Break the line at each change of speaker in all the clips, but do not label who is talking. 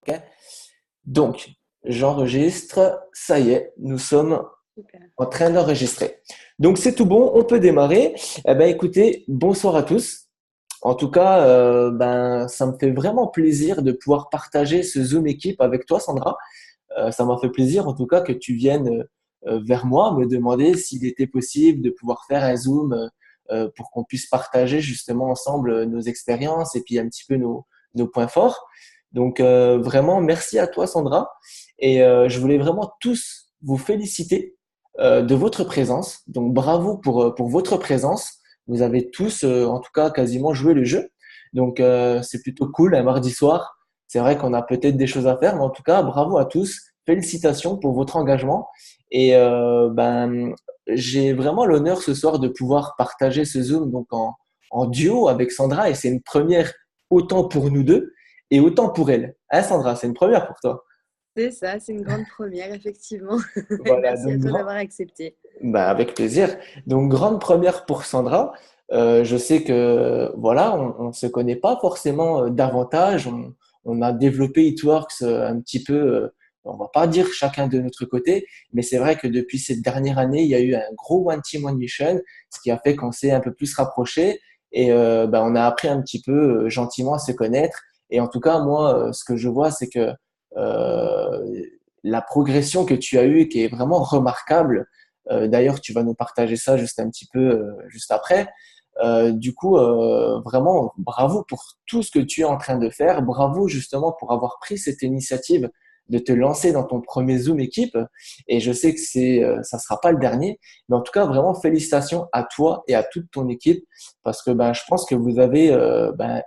Ok. Donc, j'enregistre. Ça y est, nous sommes
Super.
en train d'enregistrer. Donc, c'est tout bon, on peut démarrer. Eh ben, écoutez, bonsoir à tous. En tout cas, ça me fait vraiment plaisir de pouvoir partager ce Zoom équipe avec toi, Sandra. Ça m'a fait plaisir, en tout cas, que tu viennes vers moi me demander s'il était possible de pouvoir faire un Zoom pour qu'on puisse partager justement ensemble nos expériences et puis un petit peu nos points forts. Donc, vraiment, merci à toi, Sandra. Et je voulais vraiment tous vous féliciter de votre présence. Donc, bravo pour votre présence. Vous avez tous, en tout cas, quasiment joué le jeu. Donc, c'est plutôt cool un mardi soir. C'est vrai qu'on a peut-être des choses à faire, mais en tout cas, bravo à tous. Félicitations pour votre engagement. Et j'ai vraiment l'honneur ce soir de pouvoir partager ce Zoom donc en duo avec Sandra. Et c'est une première autant pour nous deux et autant pour elle. Hein, Sandra, c'est une première pour toi.
C'est ça, c'est une grande première, effectivement. Et
Voilà,
merci à
donc
toi d'avoir accepté.
avec plaisir. Donc, grande première pour Sandra. Je sais que voilà, on se connaît pas forcément davantage. On a développé Itworks un petit peu, on va pas dire chacun de notre côté, mais c'est vrai que depuis cette dernière année, il y a eu un gros One Team One Mission, ce qui a fait qu'on s'est un peu plus rapprochés et on a appris un petit peu gentiment à se connaître. Et en tout cas, moi, ce que je vois, c'est que euh, la progression que tu as eue, qui est vraiment remarquable. D'ailleurs, tu vas nous partager ça juste un petit peu juste après. Vraiment, bravo pour tout ce que tu es en train de faire. Bravo justement pour avoir pris cette initiative de te lancer dans ton premier Zoom équipe. Et je sais que ça sera pas le dernier, mais en tout cas, vraiment félicitations à toi et à toute ton équipe parce que je pense que vous avez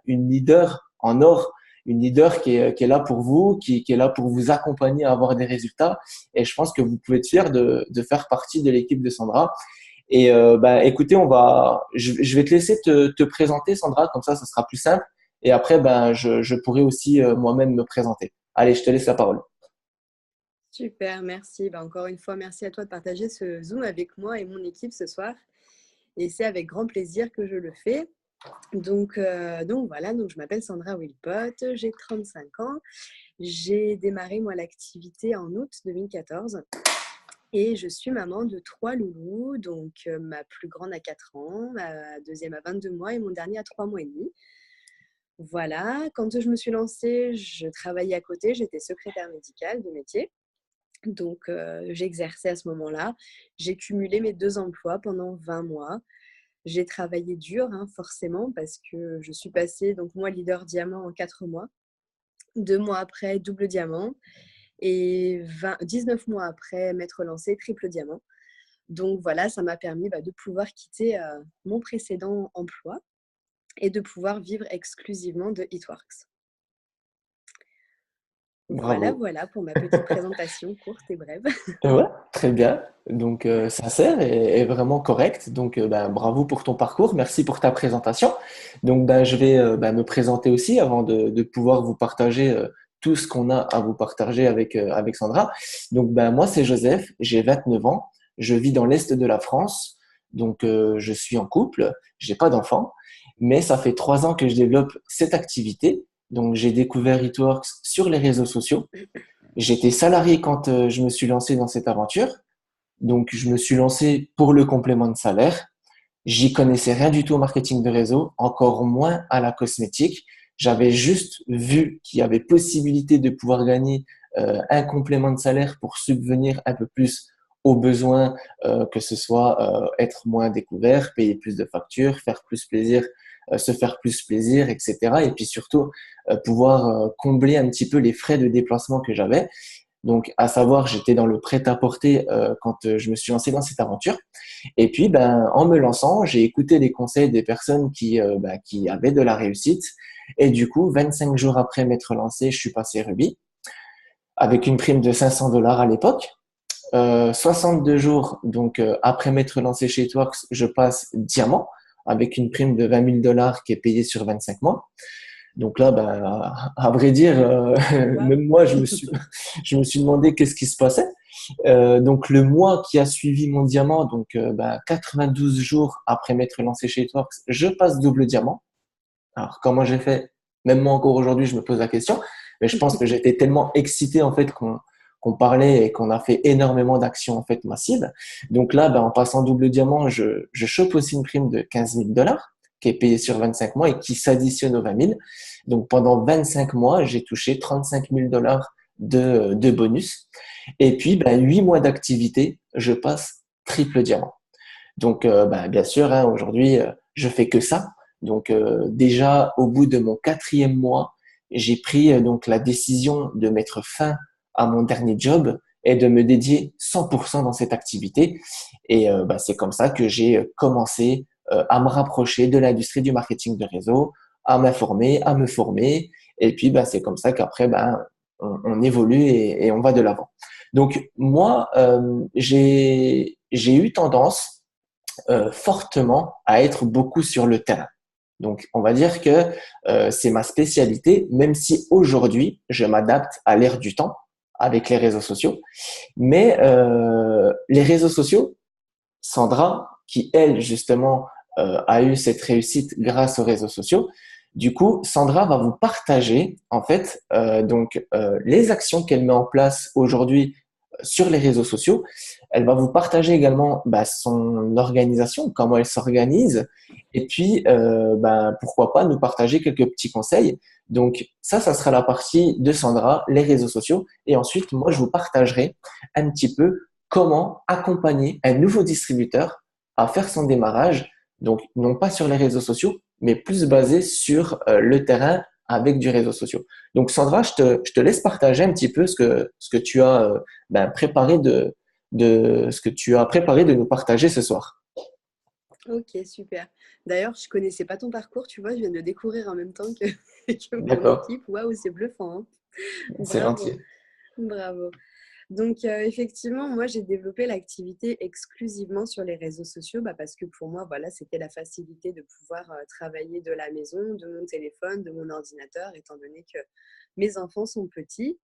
une leader en or, une leader qui est là pour vous, qui est là pour vous accompagner à avoir des résultats. Et je pense que vous pouvez être fiers de faire partie de l'équipe de Sandra. Et écoutez, je vais te laisser te présenter, Sandra, comme ça sera plus simple. Et après, je pourrai aussi moi-même me présenter. Allez, je te laisse la parole.
Super, merci. Encore une fois, merci à toi de partager ce Zoom avec moi et mon équipe ce soir. Et c'est avec grand plaisir que je le fais. Donc voilà, donc je m'appelle Sandra Wilpot, j'ai 35 ans. J'ai démarré moi l'activité en août 2014 et je suis maman de 3 loulous. Donc ma plus grande a 4 ans, ma deuxième a 22 mois et mon dernier a 3 mois et demi. Voilà, quand je me suis lancée, je travaillais à côté, j'étais secrétaire médicale de métier. Donc, j'exerçais à ce moment-là. J'ai cumulé mes 2 emplois pendant 20 mois. J'ai travaillé dur, hein, forcément, parce que je suis passée, donc moi, leader diamant en 4 mois. 2 mois après, double diamant. Et 19 mois après, m'être lancée triple diamant. Donc voilà, ça m'a permis de pouvoir quitter mon précédent emploi et de pouvoir vivre exclusivement de Hitworks. Voilà,
Bravo.
voilà pour ma petite présentation courte et brève.
Ouais, très bien. Donc, sincère et vraiment correct. Donc, bravo pour ton parcours. Merci pour ta présentation. Donc, je vais me présenter aussi avant de pouvoir vous partager tout ce qu'on a à vous partager avec Sandra. Donc, moi, c'est Joseph. J'ai 29 ans. Je vis dans l'est de la France. Donc, je suis en couple. J'ai pas d'enfant. Mais ça fait 3 ans que je développe cette activité. Donc, j'ai découvert Itworks sur les réseaux sociaux. J'étais salarié quand je me suis lancé dans cette aventure. Donc, je me suis lancé pour le complément de salaire. J'y connaissais rien du tout au marketing de réseau, encore moins à la cosmétique. J'avais juste vu qu'il y avait possibilité de pouvoir gagner un complément de salaire pour subvenir un peu plus aux besoins, que ce soit être moins découvert, payer plus de factures, faire plus plaisir, se faire plus plaisir, etc. Et puis surtout pouvoir combler un petit peu les frais de déplacement que j'avais. Donc, à savoir, j'étais dans le prêt-à-porter quand je me suis lancé dans cette aventure. Et puis, en me lançant, j'ai écouté les conseils des personnes qui avaient de la réussite. Et du coup, 25 jours après m'être lancé, je suis passé Ruby avec une prime de 500 dollars à l'époque. 62 jours donc après m'être lancé chez Tworks, je passe Diamant avec une prime de 20 000 dollars qui est payée sur 25 mois. Donc là, à vrai dire,
Waouh!
même moi, je me suis demandé qu'est-ce qui se passait. Donc le mois qui a suivi mon diamant, donc 92 jours après m'être lancé chez Tworks, je passe double diamant. Alors comment j'ai fait? Même moi encore aujourd'hui, je me pose la question. Mais je pense que j'étais tellement excité en fait qu'on parlait et qu'on a fait énormément d'actions en fait massives. Donc là, ben, en passant double diamant, je chope aussi une prime de 15 000 $ qui est payée sur 25 mois et qui s'additionne aux 20 000. Donc pendant 25 mois, j'ai touché 35 000 $ de bonus. Et puis, ben, 8 mois d'activité, je passe triple diamant. Donc, ben, bien sûr, hein, aujourd'hui, je fais que ça. Donc, déjà, au bout de mon 4e mois, j'ai pris donc la décision de mettre fin à mon dernier job et de me dédier 100% dans cette activité. Et ben, c'est comme ça que j'ai commencé à me rapprocher de l'industrie du marketing de réseau, à m'informer, à me former. Et puis, ben, c'est comme ça qu'après, ben, on évolue et on va de l'avant. Donc, moi, j'ai eu tendance fortement à être beaucoup sur le terrain. Donc, on va dire que c'est ma spécialité, même si aujourd'hui, je m'adapte à l'ère du temps avec les réseaux sociaux. Mais les réseaux sociaux, Sandra, qui elle, justement, a eu cette réussite grâce aux réseaux sociaux, du coup, Sandra va vous partager, en fait, les actions qu'elle met en place aujourd'hui sur les réseaux sociaux. Elle va vous partager également bah, son organisation, comment elle s'organise, et puis pourquoi pas nous partager quelques petits conseils. Donc ça sera la partie de Sandra, les réseaux sociaux, et ensuite moi je vous partagerai un petit peu comment accompagner un nouveau distributeur à faire son démarrage, donc non pas sur les réseaux sociaux, mais plus basé sur le terrain avec du réseau social. Donc Sandra, je te laisse partager un petit peu ce que tu as préparé de ce que tu as préparé de nous partager ce soir.
Ok, super. D'ailleurs, je connaissais pas ton parcours, tu vois, je viens de le découvrir en même temps que, que mon
D'accord,
équipe. Waouh, c'est bluffant, hein.
c'est
Bravo,
gentil.
bravo. Donc, effectivement, moi, j'ai développé l'activité exclusivement sur les réseaux sociaux parce que pour moi, voilà, c'était la facilité de pouvoir travailler de la maison, de mon téléphone, de mon ordinateur, étant donné que mes enfants sont petits.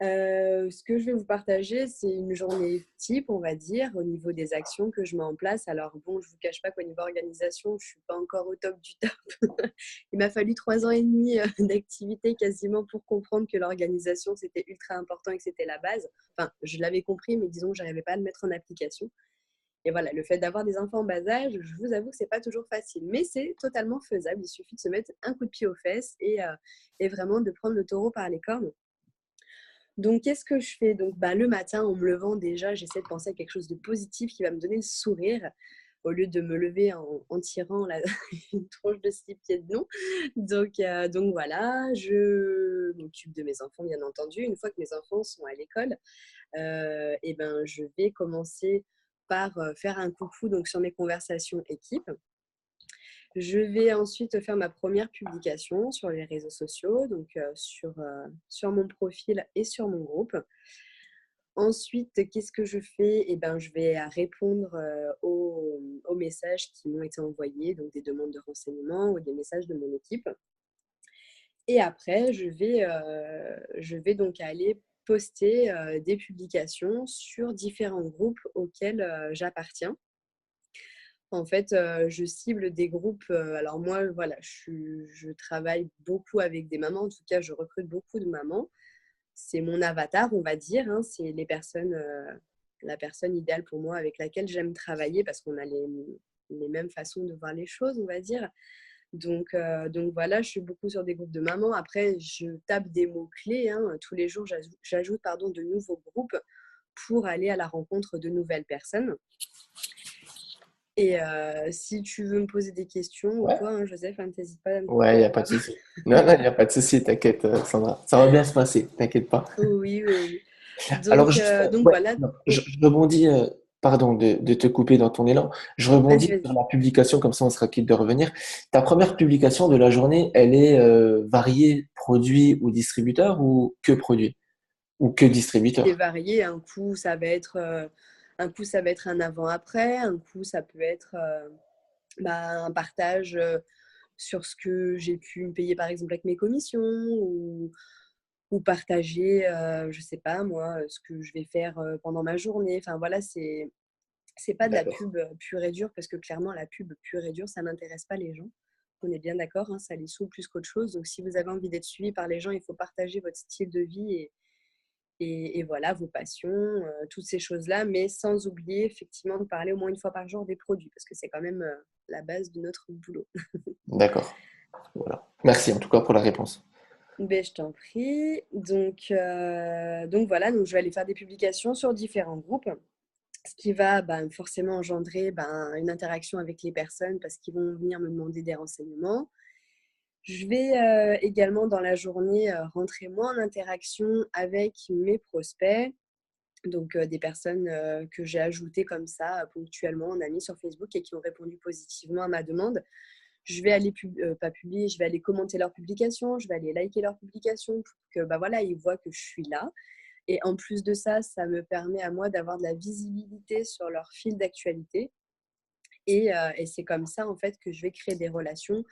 Ce que je vais vous partager, c'est une journée type, on va dire, au niveau des actions que je mets en place. Alors bon, je ne vous cache pas qu'au niveau organisation, je ne suis pas encore au top du top. Il m'a fallu 3 ans et demi d'activité quasiment pour comprendre que l'organisation, c'était ultra important et que c'était la base. Enfin, je l'avais compris, mais disons que je n'arrivais pas à le mettre en application. Et voilà, le fait d'avoir des enfants en bas âge, je vous avoue que ce n'est pas toujours facile, mais c'est totalement faisable. Il suffit de se mettre un coup de pied aux fesses et vraiment de prendre le taureau par les cornes. Donc, qu'est-ce que je fais? Donc, le matin, en me levant, déjà, j'essaie de penser à quelque chose de positif qui va me donner le sourire au lieu de me lever en tirant une tronche de 6 pieds de long. Donc voilà, je m'occupe de mes enfants, bien entendu. Une fois que mes enfants sont à l'école, je vais commencer par faire un coucou donc, sur mes conversations équipe. Je vais ensuite faire ma première publication sur les réseaux sociaux, donc sur mon profil et sur mon groupe. Ensuite, qu'est-ce que je fais? Je vais répondre aux messages qui m'ont été envoyés, donc des demandes de renseignements ou des messages de mon équipe. Et après, je vais donc aller poster des publications sur différents groupes auxquels j'appartiens. En fait, je cible des groupes. Alors moi, voilà, je travaille beaucoup avec des mamans. En tout cas, je recrute beaucoup de mamans. C'est mon avatar, on va dire, hein. C'est la personne idéale pour moi avec laquelle j'aime travailler parce qu'on a les mêmes façons de voir les choses, on va dire. Donc voilà, je suis beaucoup sur des groupes de mamans. Après, je tape des mots-clés, hein. Tous les jours, j'ajoute de nouveaux groupes pour aller à la rencontre de nouvelles personnes. Et si tu veux me poser des questions ou
Ouais,
quoi, hein, Joseph, hein, n'hésite pas à me
ouais, il n'y
couper.
a pas de souci. Non, non, il n'y a pas de souci, t'inquiète, Sandra. Ça va bien se passer, t'inquiète pas.
Oui, oui, oui.
Alors
Donc,
juste,
donc
ouais,
voilà.
non,
Oui,
je rebondis, pardon de te couper dans ton élan. Je
vas-y,
rebondis sur
vas-y.
la publication, comme ça on sera quitte de revenir. Ta première publication de la journée, elle est variée produit ou distributeur ou que produit ou que
C'est
distributeur?
varié. Un coup, ça va être un avant-après. Un coup, ça peut être un partage sur ce que j'ai pu me payer, par exemple, avec mes commissions ou partager, je sais pas moi, ce que je vais faire pendant ma journée. Enfin, voilà, c'est pas de la
D'accord.
pub pure et dure parce que clairement, la pub pure et dure, ça n'intéresse pas les gens. On est bien d'accord, hein, ça les saoule plus qu'autre chose. Donc, si vous avez envie d'être suivi par les gens, il faut partager votre style de vie et voilà, vos passions, toutes ces choses-là, mais sans oublier effectivement de parler au moins une fois par jour des produits, parce que c'est quand même la base de notre boulot.
D'accord. Voilà. Merci en tout cas pour la réponse.
Ben, je t'en prie. Donc voilà, donc je vais aller faire des publications sur différents groupes, ce qui va forcément engendrer une interaction avec les personnes parce qu'ils vont venir me demander des renseignements. Je vais également dans la journée rentrer moi en interaction avec mes prospects, donc des personnes que j'ai ajoutées comme ça ponctuellement en amis sur Facebook et qui ont répondu positivement à ma demande. Je vais aller pas publier, je vais aller commenter leurs publications, je vais aller liker leurs publications pour que voilà, ils voient que je suis là. Et en plus de ça, ça me permet à moi d'avoir de la visibilité sur leur fil d'actualité. Et c'est comme ça en fait que je vais créer des relations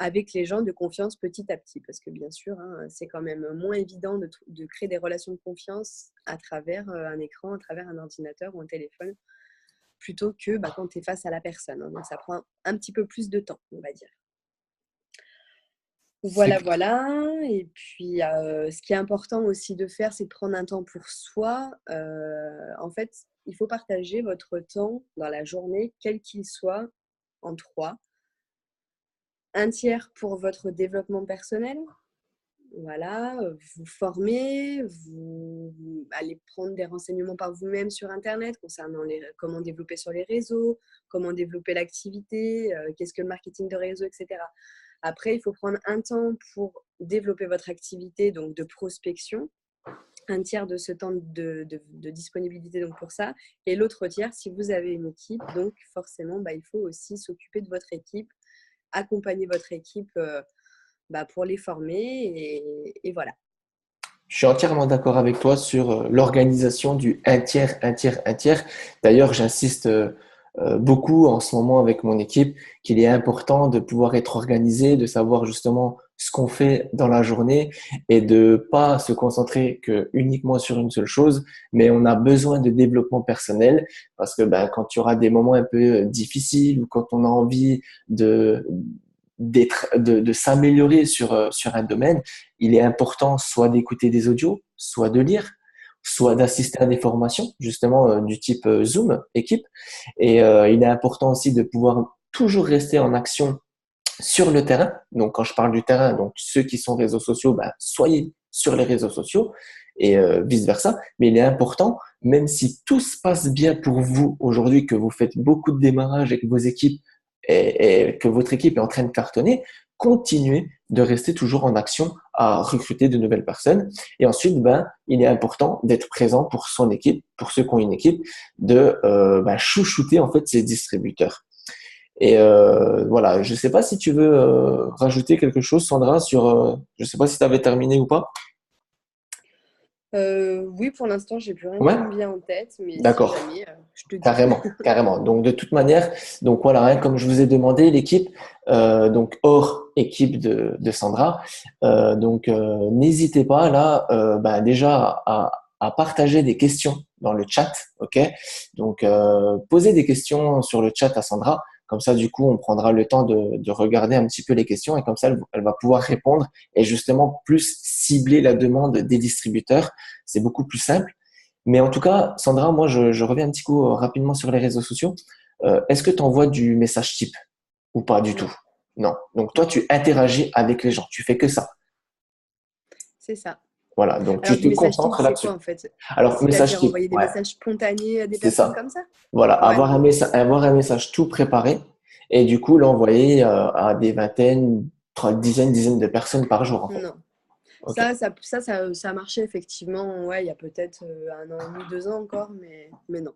avec les gens de confiance petit à petit. Parce que bien sûr, hein, c'est quand même moins évident de créer des relations de confiance à travers un écran, à travers un ordinateur ou un téléphone, plutôt que quand tu es face à la personne. Hein. Donc ça prend un petit peu plus de temps, on va dire.
C'est
Voilà, voilà. Et puis, ce qui est important aussi de faire, c'est de prendre un temps pour soi. En fait, il faut partager votre temps dans la journée, quel qu'il soit, en trois. Un tiers pour votre développement personnel. Voilà, vous former, vous allez prendre des renseignements par vous-même sur Internet concernant comment développer sur les réseaux, comment développer l'activité, qu'est-ce que le marketing de réseau, etc. Après, il faut prendre un temps pour développer votre activité, donc de prospection, un tiers de ce temps de disponibilité donc pour ça, et l'autre tiers, si vous avez une équipe, donc forcément, il faut aussi s'occuper de votre équipe, accompagner votre équipe pour les former, et voilà.
Je suis entièrement d'accord avec toi sur l'organisation du un tiers, un tiers, un tiers. D'ailleurs, j'insiste beaucoup en ce moment avec mon équipe qu'il est important de pouvoir être organisé, de savoir justement ce qu'on fait dans la journée et de pas se concentrer que uniquement sur une seule chose, mais on a besoin de développement personnel parce que quand tu auras des moments un peu difficiles ou quand on a envie de s'améliorer sur un domaine, il est important soit d'écouter des audios, soit de lire, soit d'assister à des formations, justement du type Zoom, équipe. Et il est important aussi de pouvoir toujours rester en action sur le terrain. Donc, quand je parle du terrain, donc ceux qui sont réseaux sociaux, soyez sur les réseaux sociaux et vice-versa. Mais il est important, même si tout se passe bien pour vous aujourd'hui, que vous faites beaucoup de démarrages et que vos équipes et que votre équipe est en train de cartonner, continuez de rester toujours en action à recruter de nouvelles personnes. Et ensuite, il est important d'être présent pour son équipe, pour ceux qui ont une équipe, de chouchouter en fait ses distributeurs. Et voilà, je sais pas si tu veux rajouter quelque chose, Sandra, je sais pas si tu avais terminé ou pas.
Oui, pour l'instant, j'ai plus rien
Ouais,
qui me vient en tête, mais si
d'accord.
jamais, je te dis.
Carrément, carrément. Donc de toute manière, donc voilà, hein, comme je vous ai demandé, l'équipe, donc hors équipe de Sandra, n'hésitez pas là, déjà à partager des questions dans le chat, ok? Donc posez des questions sur le chat à Sandra, comme ça du coup on prendra le temps de regarder un petit peu les questions et comme ça elle va pouvoir répondre et justement plus cibler la demande des distributeurs. C'est beaucoup plus simple. Mais en tout cas, Sandra, moi, je reviens un petit coup rapidement sur les réseaux sociaux. Est-ce que tu envoies du message type ou pas du
Non,
tout? Non. Donc toi, tu interagis avec les gens. Tu fais que ça.
c'est ça.
Voilà. Donc
Alors,
tu
du
te
message type,
concentres
c'est quoi
là-dessus.
en fait?
Alors, message
C'est-à-dire
type,
envoyer des
ouais,
messages spontanés à des
c'est
personnes
ça.
comme ça?
Voilà,
Ouais, non.
avoir un message tout préparé et du coup l'envoyer à des vingtaines, dizaines de personnes par jour en fait.
Non.
Ok.
Ça a marché effectivement, ouais, il y a peut-être 1 an et demi, 2 ans encore, mais non.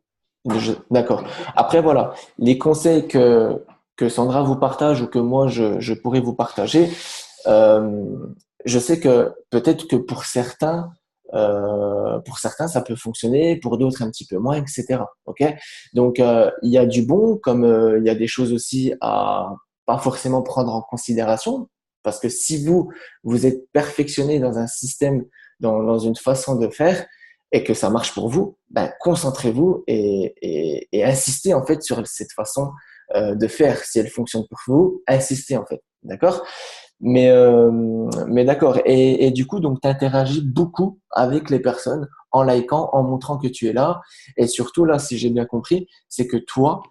D'accord. Après, voilà, les conseils que Sandra vous partage ou que moi je pourrais vous partager, euh, je sais que peut-être que pour certains, ça peut fonctionner, pour d'autres un petit peu moins, etc. Ok? Donc, il y a du bon, comme il y a des choses aussi à pas forcément prendre en considération, parce que si vous êtes perfectionné dans un système, dans une façon de faire, et que ça marche pour vous, concentrez-vous et insistez en fait sur cette façon de faire. Si elle fonctionne pour vous, insistez en fait. D'accord? Mais d'accord. Et du coup, donc, tu interagis beaucoup avec les personnes en likant, en montrant que tu es là. Et surtout, là, si j'ai bien compris, c'est que toi,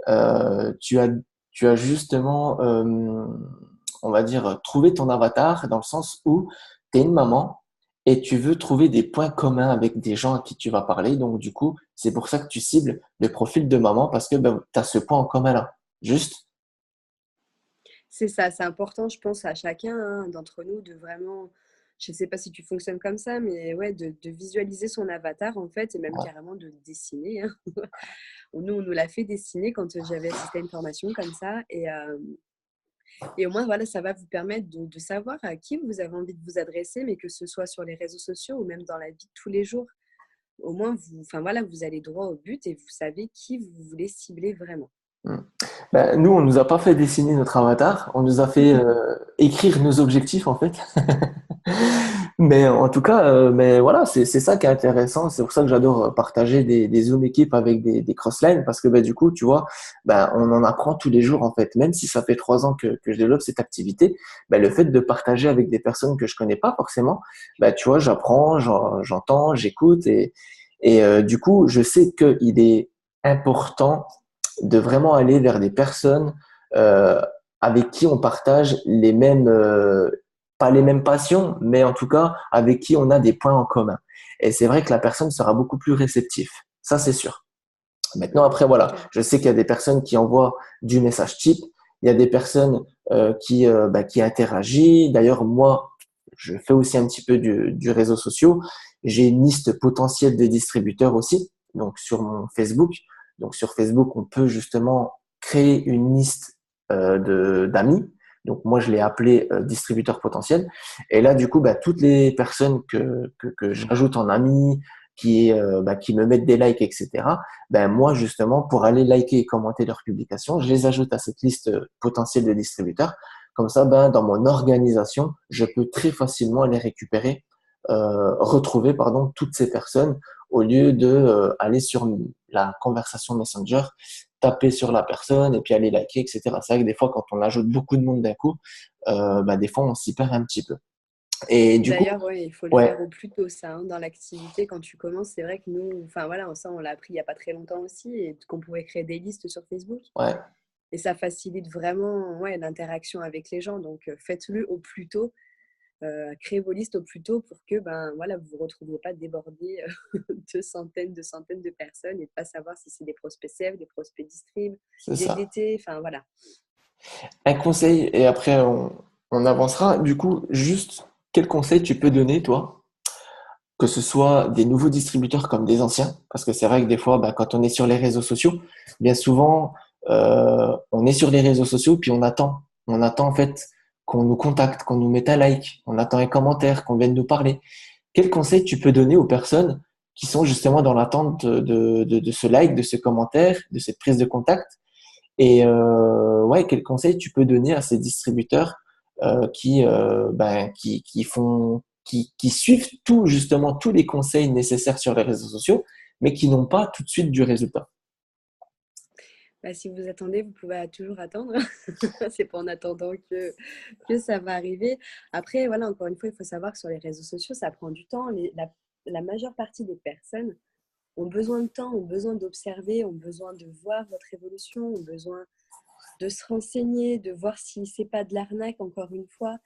euh, tu as, tu as justement, on va dire, trouvé ton avatar dans le sens où tu es une maman et tu veux trouver des points communs avec des gens à qui tu vas parler. Donc, du coup, c'est pour ça que tu cibles le profil de maman parce que ben, tu as ce point en commun là. Juste?
C'est ça, c'est important, je pense, à chacun hein, d'entre nous de vraiment, je ne sais pas si tu fonctionnes comme ça, mais ouais, de visualiser son avatar en fait, et même
Ouais.
carrément de le dessiner, hein. Nous, on nous l'a fait dessiner quand j'avais assisté à une formation comme ça. Et au moins, voilà, ça va vous permettre de savoir à qui vous avez envie de vous adresser, mais que ce soit sur les réseaux sociaux ou même dans la vie de tous les jours. Au moins, vous, enfin, voilà, vous allez droit au but et vous savez qui vous voulez cibler vraiment.
Mm. Ben, nous, on nous a pas fait dessiner notre avatar, on nous a fait écrire nos objectifs en fait. Mais en tout cas, mais voilà, c'est ça qui est intéressant. C'est pour ça que j'adore partager des Zoom équipes avec des crosslines parce que ben, du coup, tu vois, ben, on en apprend tous les jours en fait. Même si ça fait 3 ans que je développe cette activité, ben, le fait de partager avec des personnes que je connais pas forcément, ben, tu vois, j'apprends, j'entends, j'écoute et du coup, je sais qu'il est important de vraiment aller vers des personnes euh, avec qui on partage les mêmes, pas les mêmes passions, mais en tout cas avec qui on a des points en commun. Et c'est vrai que la personne sera beaucoup plus réceptive. Ça, c'est sûr. Maintenant, après, voilà,
Ok.
je sais qu'il y a des personnes qui envoient du message type, il y a des personnes qui interagissent. D'ailleurs, moi, je fais aussi un petit peu du réseau social. J'ai une liste potentielle de distributeurs aussi, donc sur mon Facebook. Donc sur Facebook, on peut justement créer une liste d'amis. Donc moi, je l'ai appelé distributeur potentiel. Et là, du coup, bah, toutes les personnes que j'ajoute en amis, qui me mettent des likes, etc. Ben moi justement pour aller liker et commenter leurs publications, je les ajoute à cette liste potentielle de distributeurs. Comme ça, ben dans mon organisation, je peux très facilement les récupérer, retrouver pardon toutes ces personnes au lieu de aller sur la conversation Messenger, taper sur la personne et puis aller liker, etc. C'est vrai que des fois quand on ajoute beaucoup de monde d'un coup, ben, des fois on s'y perd un petit peu. Et du coup,
D'ailleurs, ouais, il faut le
ouais,
faire au plus tôt, ça, hein, dans l'activité. Quand tu commences, c'est vrai que nous, enfin voilà, ça, on l'a appris il n'y a pas très longtemps aussi, et qu'on pouvait créer des listes sur Facebook.
ouais,
Et ça facilite vraiment ouais, l'interaction avec les gens. Donc, faites-le au plus tôt. Créez vos listes au plus tôt pour que ben, voilà, vous ne vous retrouviez pas débordé de centaines de personnes et de ne pas savoir si c'est des prospects CF, des prospects distrib,
c'est
des
ça.
DT. Enfin, voilà.
Un conseil et après on avancera. Du coup, juste quel conseil tu peux donner, toi, que ce soit des nouveaux distributeurs comme des anciens, parce que c'est vrai que des fois, bah, quand on est sur les réseaux sociaux, bien souvent, on est sur les réseaux sociaux puis on attend en fait qu'on nous contacte, qu'on nous mette un like, on attend un commentaire, qu'on vienne nous parler. Quel conseil tu peux donner aux personnes qui sont justement dans l'attente de ce like, de ce commentaire, de cette prise de contact? Et ouais, quel conseil tu peux donner à ces distributeurs qui suivent tout justement tous les conseils nécessaires sur les réseaux sociaux, mais qui n'ont pas tout de suite du résultat.
Bah, si vous attendez, vous pouvez toujours attendre. C'est pas en attendant que ça va arriver. Après, voilà, encore une fois, il faut savoir que sur les réseaux sociaux, ça prend du temps. La majeure partie des personnes ont besoin de temps, ont besoin d'observer, ont besoin de voir votre évolution, ont besoin de se renseigner, de voir si c'est pas de l'arnaque, encore une fois.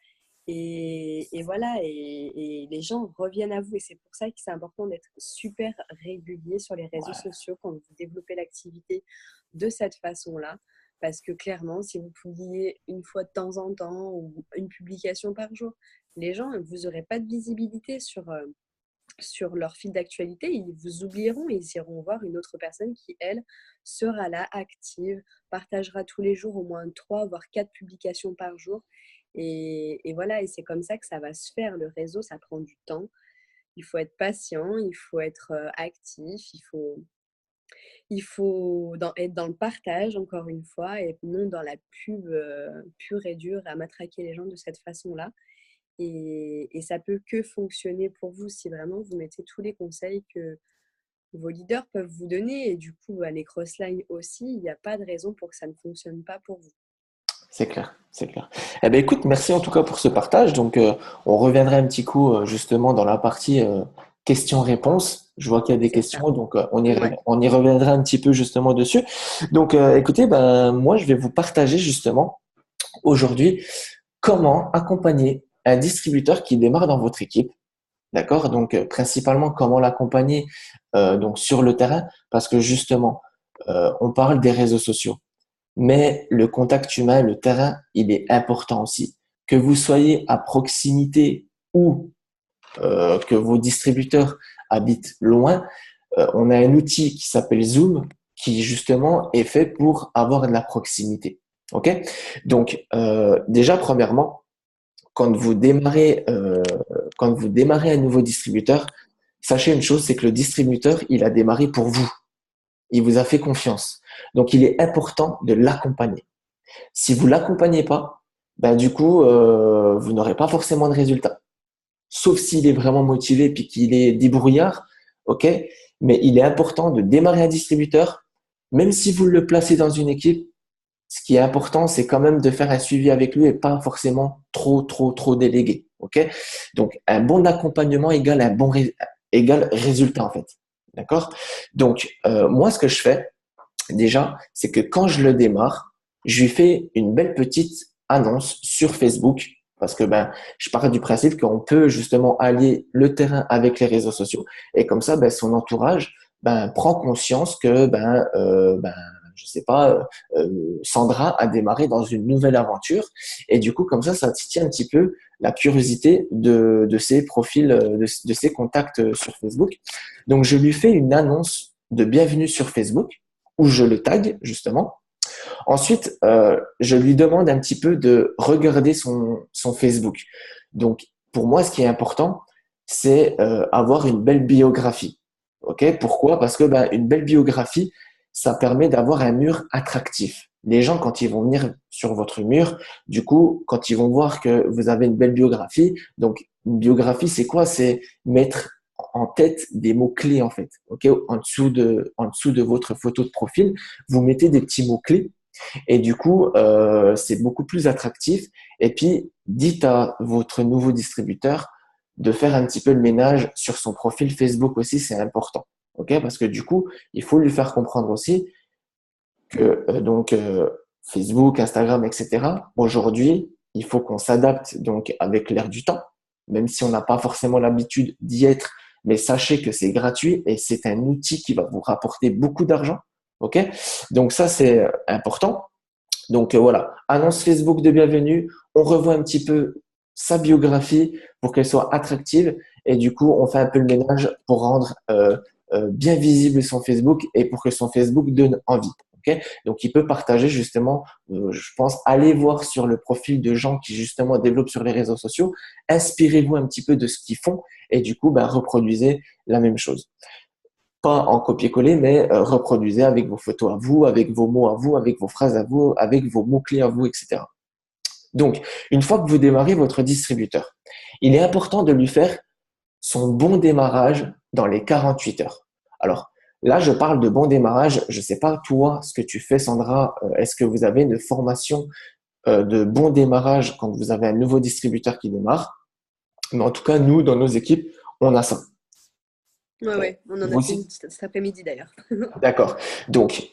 Et voilà, et les gens reviennent à vous. Et c'est pour ça que c'est important d'être super régulier sur les réseaux sociaux quand vous développez l'activité de cette façon-là. Parce que clairement, si vous publiez une fois de temps en temps ou une publication par jour, les gens, vous n'aurez pas de visibilité sur leur fil d'actualité, ils vous oublieront et ils iront voir une autre personne qui, elle, sera là, active, partagera tous les jours au moins 3 voire 4 publications par jour. Et voilà, et c'est comme ça que ça va se faire. Le réseau, ça prend du temps. Il faut être patient, il faut être actif, être dans le partage, encore une fois, et non dans la pub pure et dure à matraquer les gens de cette façon-là. Et ça peut que fonctionner pour vous si vraiment vous mettez tous les conseils vos leaders peuvent vous donner. Et du coup, les cross-lines aussi, il n'y a pas de raison pour que ça ne fonctionne pas pour vous.
C'est clair, c'est clair. Eh ben écoute, merci en tout cas pour ce partage. Donc, on reviendra un petit coup justement dans la partie questions-réponses. Je vois qu'il y a des
C'est ça.
questions, donc
Ouais,
on y reviendra un petit peu justement dessus. Donc, écoutez, ben moi, je vais vous partager justement aujourd'hui comment accompagner un distributeur qui démarre dans votre équipe. D'accord? Donc, principalement, comment l'accompagner donc sur le terrain, parce que justement, on parle des réseaux sociaux. Mais le contact humain, le terrain, il est important aussi. Que vous soyez à proximité ou que vos distributeurs habitent loin, on a un outil qui s'appelle Zoom qui justement est fait pour avoir de la proximité. Ok? Donc déjà premièrement, quand vous démarrez un nouveau distributeur, sachez une chose, c'est que le distributeur, il a démarré pour vous. Il vous a fait confiance. Donc il est important de l'accompagner. Si vous l'accompagnez pas, ben du coup, vous n'aurez pas forcément de résultats. Sauf s'il est vraiment motivé puis qu'il est débrouillard, ok. Mais il est important de démarrer un distributeur, même si vous le placez dans une équipe. Ce qui est important, c'est quand même de faire un suivi avec lui et pas forcément trop délégué, ok. Donc un bon accompagnement égale égale résultat en fait, d'accord. Donc moi, ce que je fais déjà, c'est que quand je le démarre, je lui fais une belle petite annonce sur Facebook parce que ben, je pars du principe qu'on peut justement allier le terrain avec les réseaux sociaux et comme ça, ben, son entourage ben, prend conscience que je sais pas, Sandra a démarré dans une nouvelle aventure et du coup comme ça titille un petit peu la curiosité de ses profils, de ses contacts sur Facebook. Donc je lui fais une annonce de bienvenue sur Facebook où je le tag justement. Ensuite, je lui demande un petit peu de regarder son Facebook. Donc, pour moi, ce qui est important, c'est avoir une belle biographie. Ok? Pourquoi? Parce que ben, une belle biographie, ça permet d'avoir un mur attractif. Les gens, quand ils vont venir sur votre mur, du coup, quand ils vont voir que vous avez une belle biographie, donc une biographie, c'est quoi? C'est mettre en tête des mots-clés, en fait. Ok? En dessous de votre photo de profil, vous mettez des petits mots-clés et du coup, c'est beaucoup plus attractif. Et puis, dites à votre nouveau distributeur de faire un petit peu le ménage sur son profil Facebook aussi, c'est important. Ok? Parce que du coup, il faut lui faire comprendre aussi que Facebook, Instagram, etc. Aujourd'hui, il faut qu'on s'adapte donc avec l'air du temps, même si on n'a pas forcément l'habitude d'y être. Mais sachez que c'est gratuit et c'est un outil qui va vous rapporter beaucoup d'argent. Ok? Donc ça, c'est important. Donc voilà, annonce Facebook de bienvenue, on revoit un petit peu sa biographie pour qu'elle soit attractive et du coup on fait un peu le ménage pour rendre bien visible son Facebook et pour que son Facebook donne envie. Okay. Donc il peut partager justement, je pense, allez voir sur le profil de gens qui justement développent sur les réseaux sociaux, inspirez-vous un petit peu de ce qu'ils font et du coup ben, reproduisez la même chose pas en copier-coller, mais reproduisez avec vos photos à vous, avec vos mots à vous, avec vos phrases à vous, avec vos mots-clés à vous, etc. Donc, une fois que vous démarrez votre distributeur, il est important de lui faire son bon démarrage dans les 48 heures. Alors, là, je parle de bon démarrage. Je ne sais pas, toi, ce que tu fais, Sandra. Est-ce que vous avez une formation de bon démarrage quand vous avez un nouveau distributeur qui démarre? Mais en tout cas, nous, dans nos équipes, on a ça.
Ouais, ouais, on en a
Vous
fait
aussi?
une cet après-midi d'ailleurs.
D'accord. Donc,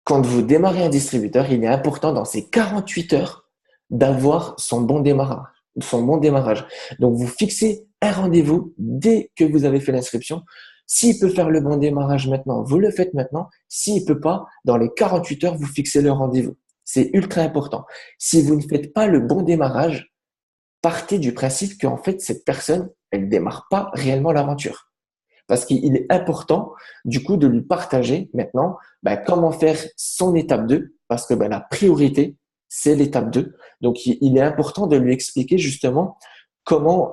quand vous démarrez un distributeur, il est important dans ces 48 heures d'avoir son bon démarrage. Son bon démarrage. Donc, vous fixez un rendez-vous dès que vous avez fait l'inscription. S'il peut faire le bon démarrage maintenant, vous le faites maintenant. S'il peut pas, dans les 48 heures, vous fixez le rendez-vous. C'est ultra important. Si vous ne faites pas le bon démarrage, partez du principe qu'en fait, cette personne, elle démarre pas réellement l'aventure. Parce qu'il est important, du coup, de lui partager maintenant comment faire son étape 2, parce que la priorité, c'est l'étape 2. Donc, il est important de lui expliquer justement comment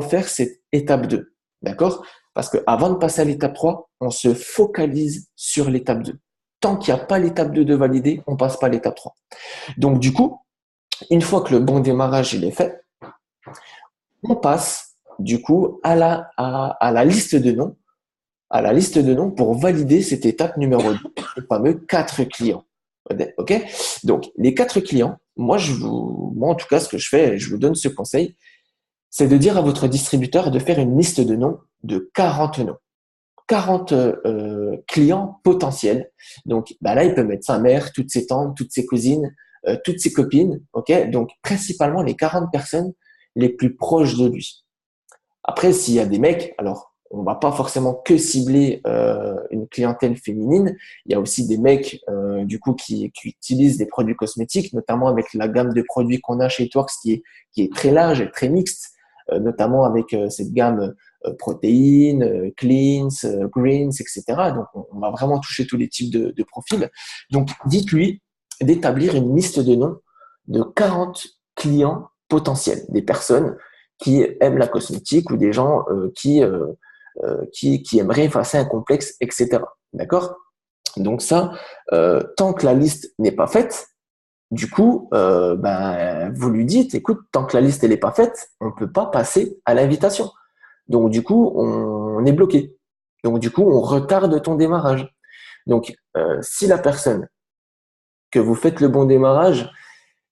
faire cette étape 2. D'accord? Parce qu'avant de passer à l'étape 3, on se focalise sur l'étape 2. Tant qu'il n'y a pas l'étape 2 de valider, on passe pas à l'étape 3. Donc, du coup, une fois que le bon démarrage il est fait, on passe du coup à la liste de noms à la liste de noms pour valider cette étape numéro 2, les fameux 4 clients. OK? Donc, les 4 clients, moi, en tout cas, ce que je fais, je vous donne ce conseil, c'est de dire à votre distributeur de faire une liste de noms de 40 noms. 40 clients potentiels. Donc là, il peut mettre sa mère, toutes ses tantes, toutes ses cousines, toutes ses copines. Ok, donc principalement les 40 personnes les plus proches de lui. Après, s'il y a des mecs, alors on va pas forcément que cibler une clientèle féminine. Il y a aussi des mecs du coup qui utilisent des produits cosmétiques, notamment avec la gamme de produits qu'on a chez Tworks qui est très large et très mixte, notamment avec cette gamme protéines, cleans, greens, etc. Donc on va vraiment toucher tous les types de profils. Donc dites-lui d'établir une liste de noms de 40 clients potentiels, des personnes qui aiment la cosmétique ou des gens qui aimeraient effacer un complexe, etc. D'accord? Donc ça, tant que la liste n'est pas faite, du coup, vous lui dites, écoute, tant que la liste n'est pas faite, on ne peut pas passer à l'invitation. Donc du coup, on est bloqué. Donc du coup, on retarde ton démarrage. Donc si la personne que vous faites le bon démarrage,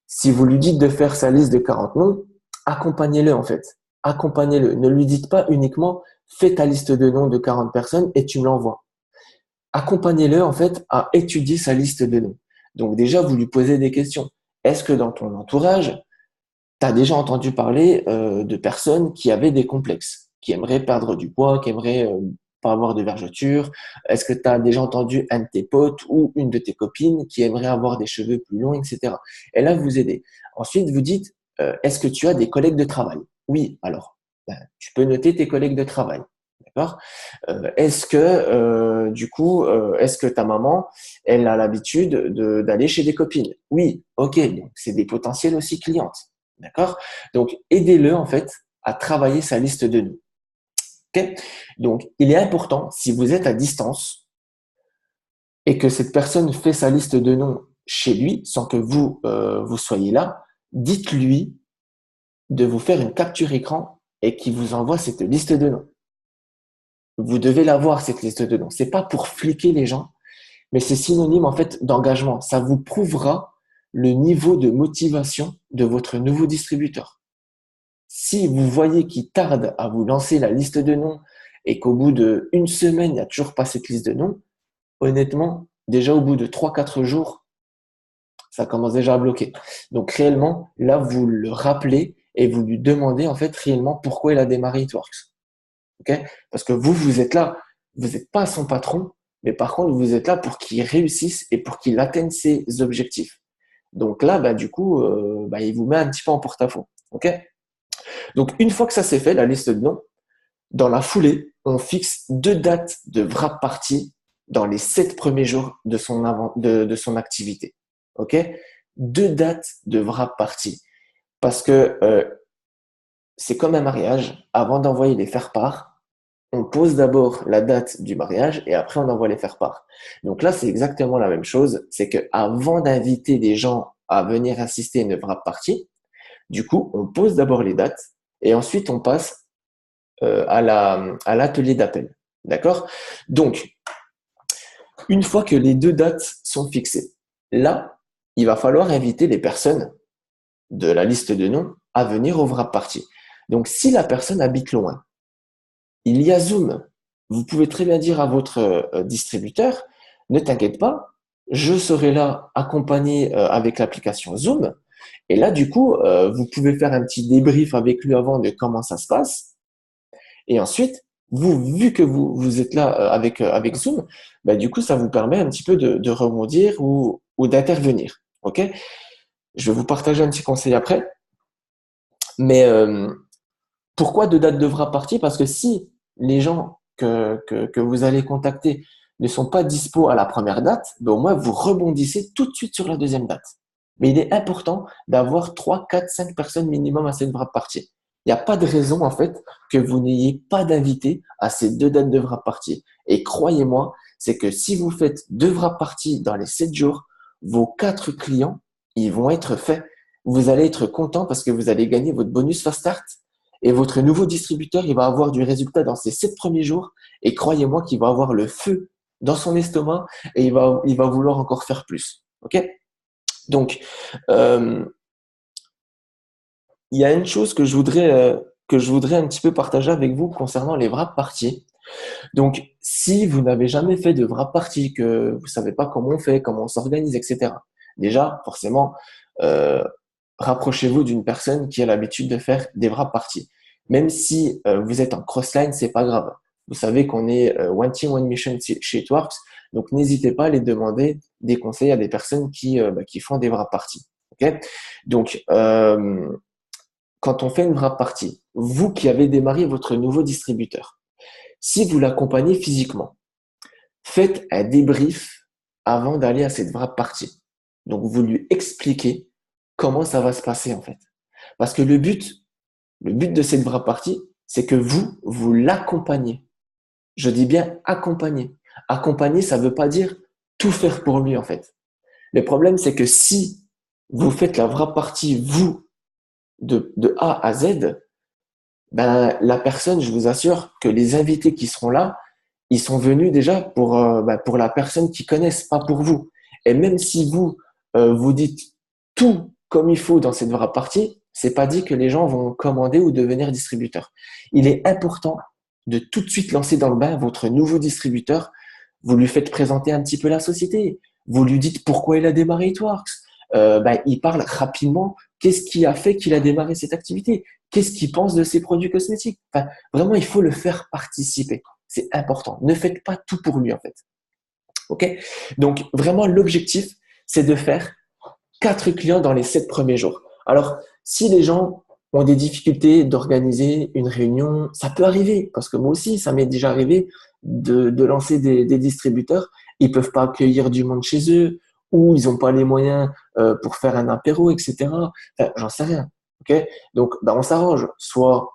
si vous lui dites de faire sa liste de 40 noms, accompagnez-le en fait. Accompagnez-le. Ne lui dites pas uniquement fais ta liste de noms de 40 personnes et tu me l'envoies. Accompagnez-le en fait à étudier sa liste de noms. Donc déjà, vous lui posez des questions. Est-ce que dans ton entourage, tu as déjà entendu parler de personnes qui avaient des complexes, qui aimeraient perdre du poids, qui aimeraient pas avoir de vergeture? Est-ce que tu as déjà entendu un de tes potes ou une de tes copines qui aimerait avoir des cheveux plus longs, etc. Et là, vous aidez. Ensuite, vous dites, est-ce que tu as des collègues de travail? Oui, alors, tu peux noter tes collègues de travail. D'accord? Est-ce que est-ce que ta maman, elle a l'habitude d'aller chez des copines? Oui, ok, donc c'est des potentiels aussi clientes. D'accord? Donc, aidez-le en fait à travailler sa liste de noms. Okay. Donc, il est important, si vous êtes à distance et que cette personne fait sa liste de noms chez lui, sans que vous soyez là, dites-lui de vous faire une capture écran et qu'il vous envoie cette liste de noms. Vous devez l'avoir, cette liste de noms. C'est pas pour fliquer les gens, mais c'est synonyme en fait d'engagement. Ça vous prouvera le niveau de motivation de votre nouveau distributeur. Si vous voyez qu'il tarde à vous lancer la liste de noms et qu'au bout d'une semaine, il n'y a toujours pas cette liste de noms, honnêtement, déjà au bout de 3-4 jours, ça commence déjà à bloquer. Donc réellement, là, vous le rappelez et vous lui demandez en fait réellement pourquoi il a démarré It-Works. Okay? Parce que vous êtes là, vous n'êtes pas son patron, mais par contre, vous êtes là pour qu'il réussisse et pour qu'il atteigne ses objectifs. Donc là, du coup, il vous met un petit peu en porte-à-faux. Okay? Donc, une fois que ça c'est fait, la liste de noms, dans la foulée, on fixe 2 dates de wrap party dans les 7 premiers jours de son activité. Ok? 2 dates de wrap party. Parce que c'est comme un mariage. Avant d'envoyer les faire-part, on pose d'abord la date du mariage et après on envoie les faire-part. Donc là, c'est exactement la même chose. C'est que avant d'inviter des gens à venir assister à une wrap party, du coup, on pose d'abord les dates et ensuite on passe à l'atelier d'appel. D'accord? Donc, une fois que les 2 dates sont fixées, là, il va falloir inviter les personnes de la liste de noms à venir au wrap party. Donc, si la personne habite loin, il y a Zoom. Vous pouvez très bien dire à votre distributeur, ne t'inquiète pas, je serai là accompagné avec l'application Zoom. Et là, du coup, vous pouvez faire un petit débrief avec lui avant de comment ça se passe. Et ensuite, vu que vous êtes là avec Zoom, du coup, ça vous permet un petit peu de rebondir ou d'intervenir. Ok? Je vais vous partager un petit conseil après. Mais pourquoi 2 dates de wrap party? Parce que si les gens que vous allez contacter ne sont pas dispo à la première date, au moins vous rebondissez tout de suite sur la deuxième date. Mais il est important d'avoir 3, 4, 5 personnes minimum à cette wrap party. Il n'y a pas de raison en fait que vous n'ayez pas d'invités à ces 2 dates de wrap party. Et croyez-moi, c'est que si vous faites 2 wrap party dans les 7 jours, vos 4 clients, ils vont être faits. Vous allez être content parce que vous allez gagner votre bonus fast start Et votre nouveau distributeur, il va avoir du résultat dans ces 7 premiers jours. Et croyez-moi qu'il va avoir le feu dans son estomac et il va vouloir encore faire plus. OK? Donc, euh, il y a une chose que je voudrais un petit peu partager avec vous concernant les wrap parties. Donc, si vous n'avez jamais fait de wrap party, que vous savez pas comment on fait, comment on s'organise, etc. Déjà, forcément, euh, rapprochez-vous d'une personne qui a l'habitude de faire des wrap parties. Même si vous êtes en crossline, c'est pas grave. Vous savez qu'on est one team, one mission chez Itworks, donc n'hésitez pas à les demander des conseils à des personnes qui font des wrap parties. Ok. Donc, quand on fait une wrap party, vous qui avez démarré votre nouveau distributeur, si vous l'accompagnez physiquement, faites un débrief avant d'aller à cette wrap party. Donc, vous lui expliquez comment ça va se passer en fait. Parce que le but de cette wrap party, c'est que vous l'accompagnez. Je dis bien accompagner. Accompagner, ça ne veut pas dire tout faire pour lui en fait. Le problème, c'est que si vous faites la wrap party, vous, de A à Z, ben, la personne, je vous assure que les invités qui seront là, ils sont venus déjà pour la personne qu'ils connaissent, pas pour vous. Et même si vous, vous dites tout comme il faut dans cette vraie partie, c'est pas dit que les gens vont commander ou devenir distributeurs. Il est important de tout de suite lancer dans le bain votre nouveau distributeur. Vous lui faites présenter un petit peu la société. Vous lui dites pourquoi il a démarré Itworks. Il parle rapidement. Qu'est-ce qui a fait qu'il a démarré cette activité? Qu'est-ce qu'il pense de ses produits cosmétiques? Enfin, vraiment, il faut le faire participer. C'est important. Ne faites pas tout pour lui, en fait. OK? Donc, vraiment, l'objectif, c'est de faire 4 clients dans les 7 premiers jours. Alors, si les gens ont des difficultés d'organiser une réunion, ça peut arriver, parce que moi aussi, ça m'est déjà arrivé de lancer des distributeurs. Ils peuvent pas accueillir du monde chez eux, ou ils n'ont pas les moyens pour faire un apéro, etc. Enfin, j'en sais rien. OK? Donc, on s'arrange. Soit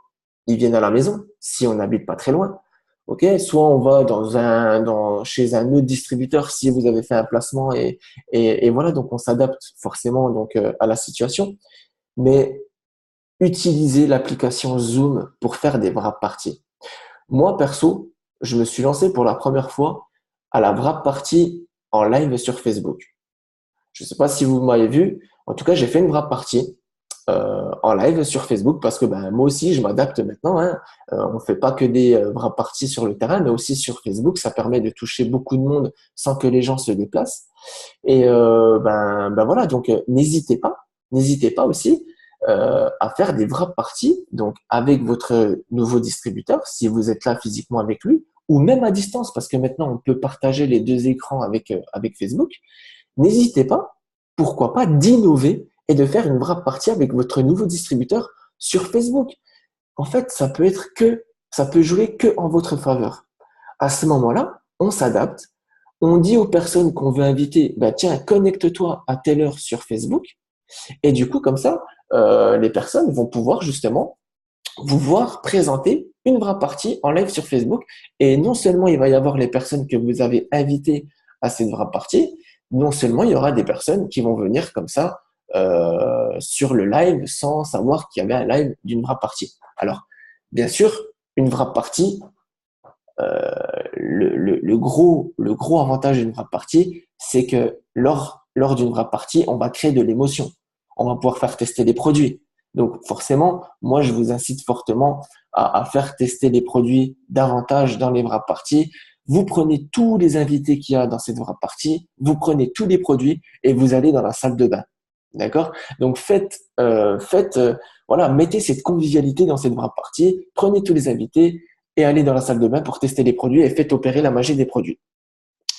ils viennent à la maison, si on n'habite pas très loin. OK? Soit on va chez un autre distributeur si vous avez fait un placement et voilà, donc on s'adapte forcément à la situation. Mais utilisez l'application Zoom pour faire des wrap parties. Moi, perso, je me suis lancé pour la première fois à la wrap party en live sur Facebook. Je ne sais pas si vous m'avez vu. En tout cas, j'ai fait une wrap party en live sur Facebook parce que moi aussi, je m'adapte maintenant. Hein. On ne fait pas que des wrap parties sur le terrain, mais aussi sur Facebook. Ça permet de toucher beaucoup de monde sans que les gens se déplacent. Et voilà, donc n'hésitez pas aussi à faire des wrap parties, donc avec votre nouveau distributeur, si vous êtes là physiquement avec lui, ou même à distance, parce que maintenant on peut partager les deux écrans avec Facebook. N'hésitez pas, pourquoi pas, d'innover et de faire une wrap party avec votre nouveau distributeur sur Facebook. En fait, ça peut jouer que en votre faveur. À ce moment-là, on s'adapte. On dit aux personnes qu'on veut inviter, tiens, connecte-toi à telle heure sur Facebook. Et du coup, comme ça, les personnes vont pouvoir justement vous voir présenter une vraie partie en live sur Facebook. Et non seulement il va y avoir les personnes que vous avez invitées à cette vraie partie, non seulement il y aura des personnes qui vont venir comme ça sur le live sans savoir qu'il y avait un live d'une vraie partie. Alors, bien sûr, une vraie partie, le gros avantage d'une wrap party, c'est que lors d'une wrap party, on va créer de l'émotion. On va pouvoir faire tester des produits. Donc forcément, moi, je vous incite fortement à faire tester les produits davantage dans les wrap parties. Vous prenez tous les invités qu'il y a dans cette wrap party, vous prenez tous les produits et vous allez dans la salle de bain. D'accord? Donc voilà, mettez cette convivialité dans cette wrap party, prenez tous les invités, et allez dans la salle de bain pour tester les produits et faites opérer la magie des produits.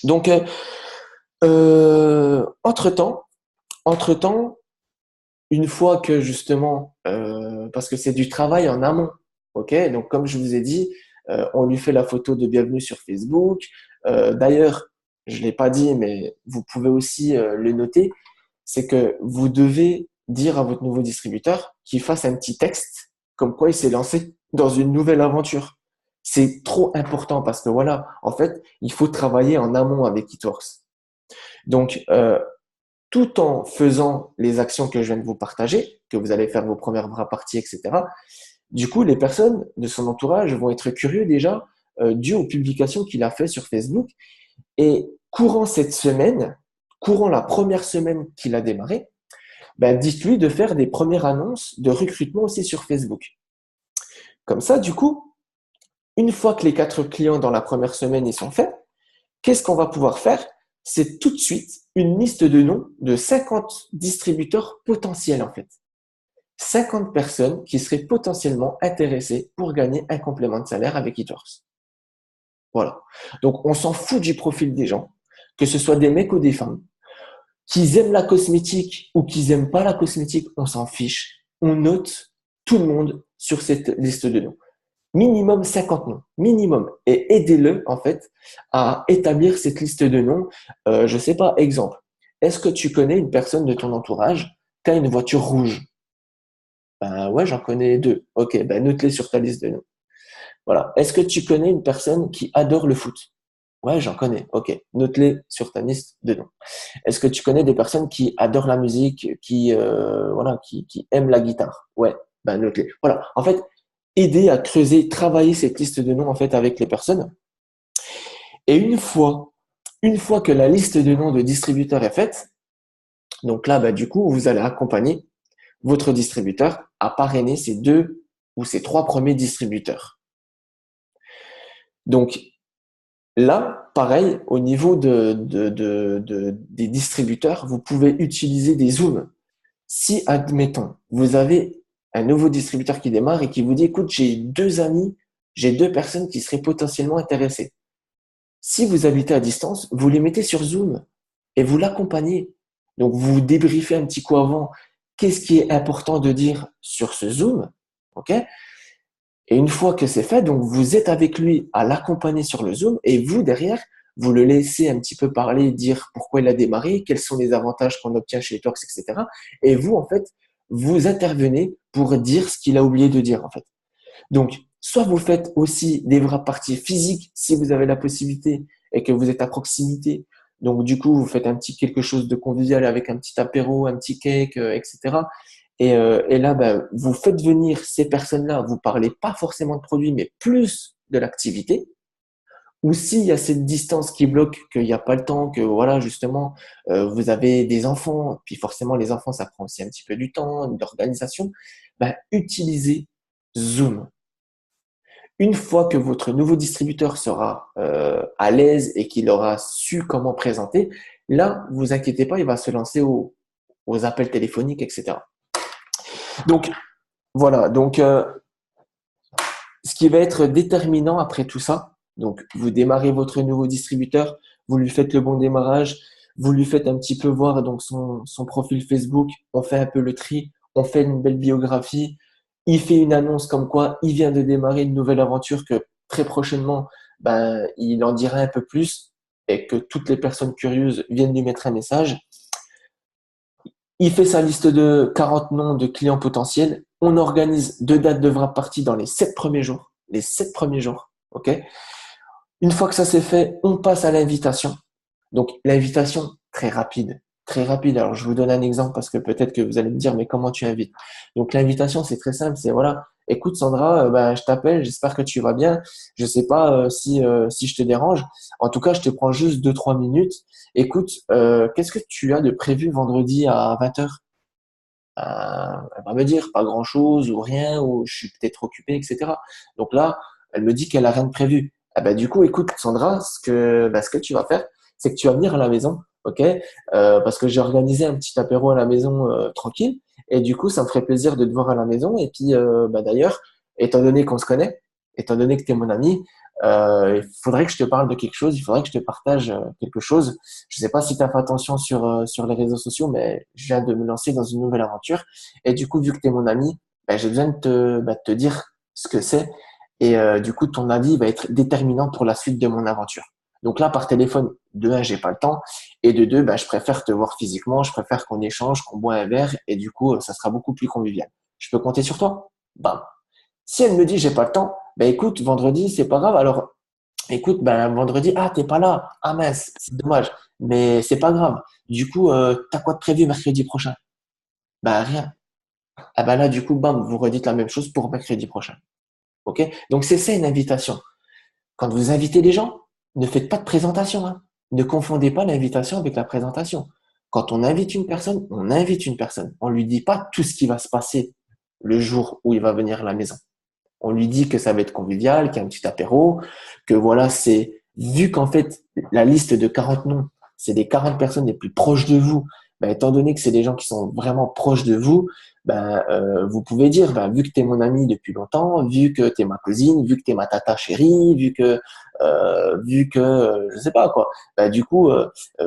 Donc, entre-temps, une fois que justement, parce que c'est du travail en amont, ok? Donc, comme je vous ai dit, on lui fait la photo de bienvenue sur Facebook. D'ailleurs, je l'ai pas dit, mais vous pouvez aussi le noter, c'est que vous devez dire à votre nouveau distributeur qu'il fasse un petit texte comme quoi il s'est lancé dans une nouvelle aventure. C'est trop important parce que voilà, en fait, il faut travailler en amont avec Itworks. Donc, tout en faisant les actions que je viens de vous partager, que vous allez faire vos premières bras parties, etc., Du coup, les personnes de son entourage vont être curieux déjà dû aux publications qu'il a fait sur Facebook. Et courant cette semaine, courant la première semaine qu'il a démarré, ben, dites-lui de faire des premières annonces de recrutement aussi sur Facebook. Comme ça, du coup, une fois que les 4 clients dans la première semaine ils sont faits, qu'est-ce qu'on va pouvoir faire? C'est tout de suite une liste de noms de 50 distributeurs potentiels en fait. 50 personnes qui seraient potentiellement intéressées pour gagner un complément de salaire avec eTworks. Voilà. Donc, on s'en fout du profil des gens, que ce soit des mecs ou des femmes, qu'ils aiment la cosmétique ou qu'ils aiment pas la cosmétique, on s'en fiche. On note tout le monde sur cette liste de noms. Minimum 50 noms, minimum. Et aidez-le, en fait, à établir cette liste de noms. Je sais pas, exemple. Est-ce que tu connais une personne de ton entourage qui a une voiture rouge? Ben ouais, j'en connais 2. Ok, ben note-les sur ta liste de noms. Voilà. Est-ce que tu connais une personne qui adore le foot? Ouais, j'en connais. Ok, note-les sur ta liste de noms. Est-ce que tu connais des personnes qui adorent la musique, qui aiment la guitare? Ouais, ben note-les. Voilà. En fait, aider à creuser, travailler cette liste de noms en fait avec les personnes. Et une fois que la liste de noms de distributeurs est faite, donc là, bah, du coup, vous allez accompagner votre distributeur à parrainer ces 2 ou ces 3 premiers distributeurs. Donc là, pareil, au niveau des distributeurs, vous pouvez utiliser des zooms. Si, admettons, vous avez un nouveau distributeur qui démarre et qui vous dit, écoute, j'ai 2 amis, j'ai 2 personnes qui seraient potentiellement intéressées. Si vous habitez à distance, vous les mettez sur Zoom et vous l'accompagnez. Donc, vous débriefez un petit coup avant qu'est-ce qui est important de dire sur ce Zoom. OK? Et une fois que c'est fait, donc vous êtes avec lui à l'accompagner sur le Zoom et vous, derrière, vous le laissez un petit peu parler, dire pourquoi il a démarré, quels sont les avantages qu'on obtient chez Talks, etc. Et vous, en fait, vous intervenez pour dire ce qu'il a oublié de dire, en fait. Donc, soit vous faites aussi des vraies parties physiques si vous avez la possibilité et que vous êtes à proximité. Donc, du coup, vous faites un petit quelque chose de convivial avec un petit apéro, un petit cake, etc. Et là, ben, vous faites venir ces personnes-là. Vous parlez pas forcément de produits, mais plus de l'activité. Ou s'il y a cette distance qui bloque, qu'il n'y a pas le temps, que voilà, justement, vous avez des enfants, puis forcément, les enfants, ça prend aussi un petit peu du temps, d'organisation, ben, utilisez Zoom. Une fois que votre nouveau distributeur sera à l'aise et qu'il aura su comment présenter, là, vous inquiétez pas, il va se lancer aux appels téléphoniques, etc. Donc, voilà. Donc, ce qui va être déterminant après tout ça, donc vous démarrez votre nouveau distributeur, vous lui faites le bon démarrage, vous lui faites un petit peu voir donc son profil Facebook, on fait un peu le tri, on fait une belle biographie, il fait une annonce comme quoi il vient de démarrer une nouvelle aventure que très prochainement, ben, il en dira un peu plus et que toutes les personnes curieuses viennent lui mettre un message. Il fait sa liste de 40 noms de clients potentiels. On organise 2 dates de vraie partie dans les 7 premiers jours. Les 7 premiers jours. OK? Une fois que ça c'est fait, on passe à l'invitation. Donc, l'invitation, très rapide. Très rapide. Alors, je vous donne un exemple parce que peut-être que vous allez me dire, mais comment tu invites? Donc, l'invitation, c'est très simple. C'est voilà, écoute Sandra, ben, je t'appelle, j'espère que tu vas bien. Je sais pas si je te dérange. En tout cas, je te prends juste 2-3 minutes. Écoute, qu'est-ce que tu as de prévu vendredi à 20h? Elle va me dire pas grand-chose ou rien, ou je suis peut-être occupé, etc. Donc là, elle me dit qu'elle a rien de prévu. Ah bah, du coup, écoute, Sandra, ce que tu vas faire, c'est que tu vas venir à la maison, ok? Parce que j'ai organisé un petit apéro à la maison tranquille, et du coup, ça me ferait plaisir de te voir à la maison. Et puis, bah, d'ailleurs, étant donné qu'on se connaît, étant donné que tu es mon ami, il faudrait que je te parle de quelque chose, il faudrait que je te partage quelque chose. Je sais pas si tu as fait attention sur les réseaux sociaux, mais je viens de me lancer dans une nouvelle aventure. Et du coup, vu que tu es mon ami, ben, j'ai besoin de te dire ce que c'est. Et du coup, ton avis va être déterminant pour la suite de mon aventure. Donc là, par téléphone, de un, j'ai pas le temps. Et de deux, ben, je préfère te voir physiquement. Je préfère qu'on échange, qu'on boit un verre. Et du coup, ça sera beaucoup plus convivial. Je peux compter sur toi? Bam. Si elle me dit j'ai pas le temps, ben écoute, vendredi, c'est pas grave. Alors, écoute, ben vendredi, ah, t'es pas là. Ah mince, c'est dommage. Mais c'est pas grave. Du coup, t'as quoi de prévu mercredi prochain? Ben rien. Ah ben là, du coup, bam, vous redites la même chose pour mercredi prochain. OK? Donc, c'est ça une invitation. Quand vous invitez les gens, ne faites pas de présentation, hein. Ne confondez pas l'invitation avec la présentation. Quand on invite une personne, on invite une personne. On lui dit pas tout ce qui va se passer le jour où il va venir à la maison. On lui dit que ça va être convivial, qu'il y a un petit apéro, que voilà, c'est vu qu'en fait, la liste de 40 noms, c'est les 40 personnes les plus proches de vous. Ben, étant donné que c'est des gens qui sont vraiment proches de vous, ben, vous pouvez dire, ben, vu que tu es mon ami depuis longtemps, vu que tu es ma cousine, vu que tu es ma tata chérie, vu que je sais pas quoi, ben, du coup,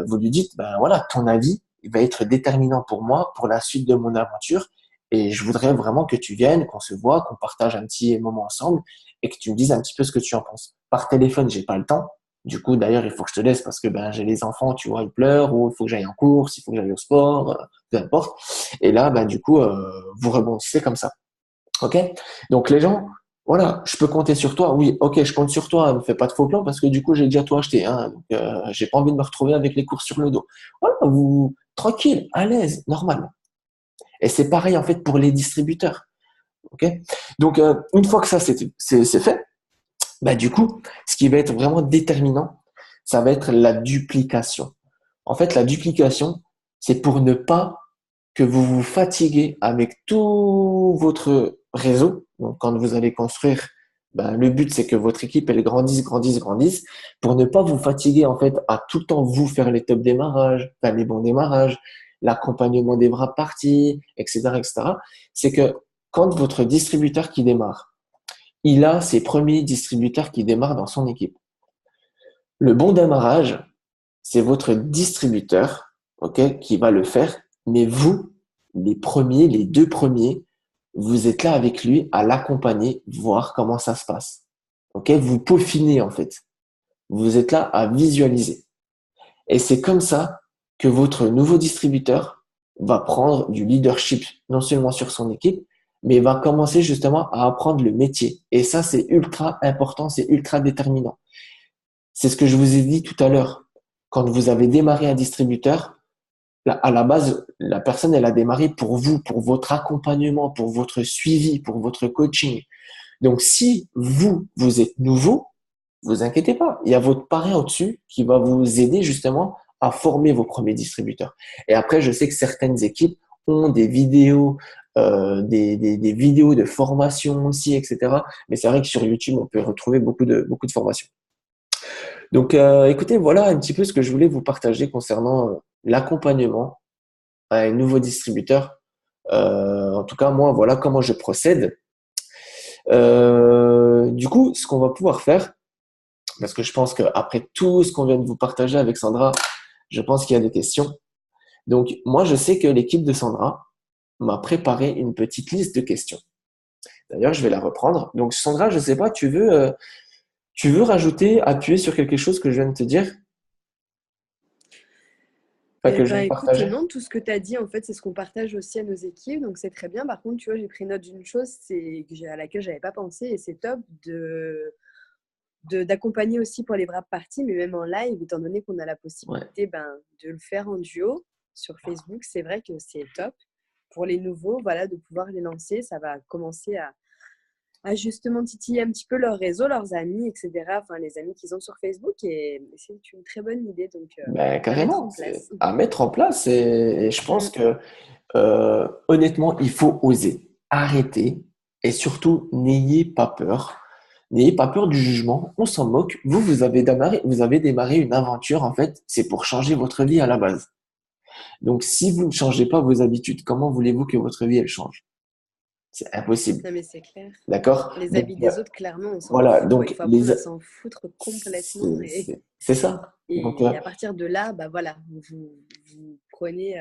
vous lui dites, ben voilà, ton avis il va être déterminant pour moi, pour la suite de mon aventure. Et je voudrais vraiment que tu viennes, qu'on se voit, qu'on partage un petit moment ensemble et que tu me dises un petit peu ce que tu en penses. Par téléphone, j'ai pas le temps. Du coup, d'ailleurs, il faut que je te laisse parce que ben j'ai les enfants, tu vois, ils pleurent ou il faut que j'aille en course, il faut que j'aille au sport, peu importe. Et là, ben du coup, vous rebondissez comme ça. Ok? Donc les gens, voilà, je peux compter sur toi. Oui, ok, je compte sur toi. Ne fais pas de faux plans parce que du coup, j'ai déjà tout acheté. Hein, donc, j'ai pas envie de me retrouver avec les courses sur le dos. Voilà, vous tranquille, à l'aise, normal. Et c'est pareil en fait pour les distributeurs. Ok. Donc une fois que ça c'est fait, bah du coup, ce qui va être vraiment déterminant, ça va être la duplication. En fait, la duplication, c'est pour ne pas que vous vous fatiguez avec tout votre réseau. Donc quand vous allez construire, ben, le but c'est que votre équipe elle grandisse, grandisse, grandisse, pour ne pas vous fatiguer en fait à tout le temps vous faire les top démarrages, faire les bons démarrages, l'accompagnement des bras partis, etc., etc. C'est que quand votre distributeur qui démarre, il a ses premiers distributeurs qui démarrent dans son équipe. Le bon démarrage, c'est votre distributeur, ok, qui va le faire. Mais vous, les premiers, les deux premiers, vous êtes là avec lui à l'accompagner, voir comment ça se passe. Ok, vous peaufinez en fait. Vous êtes là à visualiser. Et c'est comme ça que votre nouveau distributeur va prendre du leadership, non seulement sur son équipe, mais va commencer justement à apprendre le métier. Et ça, c'est ultra important, c'est ultra déterminant. C'est ce que je vous ai dit tout à l'heure. Quand vous avez démarré un distributeur, à la base, la personne, elle a démarré pour vous, pour votre accompagnement, pour votre suivi, pour votre coaching. Donc, si vous, vous êtes nouveau, vous inquiétez pas. Il y a votre parrain au-dessus qui va vous aider justement à former vos premiers distributeurs. Et après, je sais que certaines équipes ont des vidéos, des vidéos de formation aussi, etc. Mais c'est vrai que sur YouTube, on peut retrouver beaucoup de formations. Donc, écoutez, voilà un petit peu ce que je voulais vous partager concernant l'accompagnement à un nouveau distributeur. En tout cas, moi, voilà comment je procède. Du coup, ce qu'on va pouvoir faire, parce que je pense qu'après tout ce qu'on vient de vous partager avec Sandra, je pense qu'il y a des questions. Donc, moi, je sais que l'équipe de Sandra m'a préparé une petite liste de questions. D'ailleurs, je vais la reprendre. Donc, Sandra, je ne sais pas, tu veux rajouter, appuyer sur quelque chose que je viens de te dire, enfin,
Eh
que je
ben,
viens de
écoute,
partager?
non, tout ce que tu as dit, en fait, c'est ce qu'on partage aussi à nos équipes, donc c'est très bien. Par contre, tu vois, j'ai pris note d'une chose, à laquelle j'avais pas pensé, et c'est top d'accompagner aussi pour les wrap parties, mais même en live, étant donné qu'on a la
Ouais.
possibilité de le faire en duo sur Facebook, c'est vrai que c'est top. Pour les nouveaux, voilà, de pouvoir les lancer, ça va commencer à justement titiller un petit peu leur réseau, leurs amis, etc. Enfin, les amis qu'ils ont sur Facebook, et c'est une très bonne idée, donc
Ben,
à mettre
carrément,
en
c'est
place.
à mettre en place et je pense
Mm.
que honnêtement, il faut oser, arrêter et surtout n'ayez pas peur. N'ayez pas peur du jugement, on s'en moque. Vous avez démarré une aventure en fait, c'est pour changer votre vie à la base. Donc si vous ne changez pas vos habitudes, comment voulez-vous que votre vie elle change? C'est impossible.
Non, mais c'est clair.
D'accord?
Les
Donc
avis des autres, clairement, on s'en
voilà,
fout, quoi. Il
donc
faut apprendre à s'en foutre complètement.
c'est ça. Donc
Et à partir de là, bah voilà, vous prenez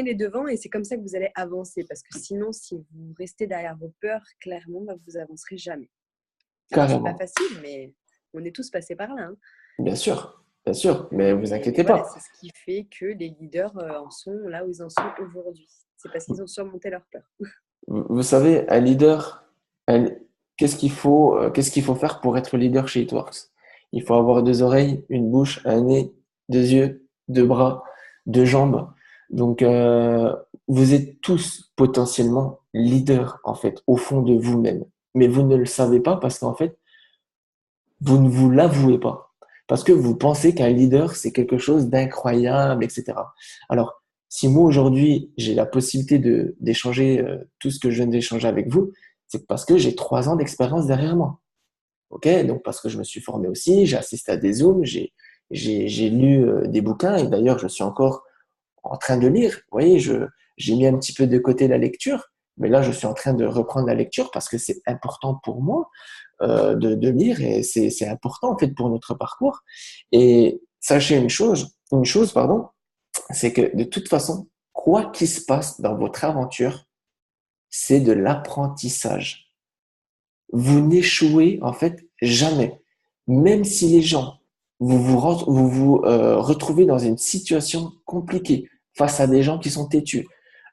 les devants et c'est comme ça que vous allez avancer. Parce que sinon, si vous restez derrière vos peurs, clairement, bah, vous avancerez jamais. Alors, c'est pas
carrément.
facile, mais on est tous passés par là, hein.
Bien sûr, mais vous
Mais
inquiétez
voilà,
pas.
c'est ce qui fait que les leaders en sont là où ils en sont aujourd'hui. C'est parce qu'ils ont surmonté leurs peurs.
Vous savez, un leader, un- qu'est-ce qu'il faut faire pour être leader chez Itworks? Il faut avoir deux oreilles, une bouche, un nez, deux yeux, deux bras, deux jambes. Donc, vous êtes tous potentiellement leaders, en fait, au fond de vous-même. Mais vous ne le savez pas parce qu'en fait, vous ne vous l'avouez pas. Parce que vous pensez qu'un leader, c'est quelque chose d'incroyable, etc. Alors, si moi, aujourd'hui, j'ai la possibilité d'échanger tout ce que je viens d'échanger avec vous, c'est parce que j'ai 3 ans d'expérience derrière moi. Ok, donc parce que je me suis formé aussi, j'ai assisté à des Zooms, j'ai lu des bouquins et d'ailleurs je suis encore en train de lire. Vous voyez, j'ai mis un petit peu de côté la lecture, mais là je suis en train de reprendre la lecture parce que c'est important pour moi de lire et c'est important en fait pour notre parcours. Et sachez une chose pardon, c'est que de toute façon, quoi qu'il se passe dans votre aventure, c'est de l'apprentissage. Vous n'échouez en fait jamais. Même si les gens, vous retrouvez dans une situation compliquée face à des gens qui sont têtus,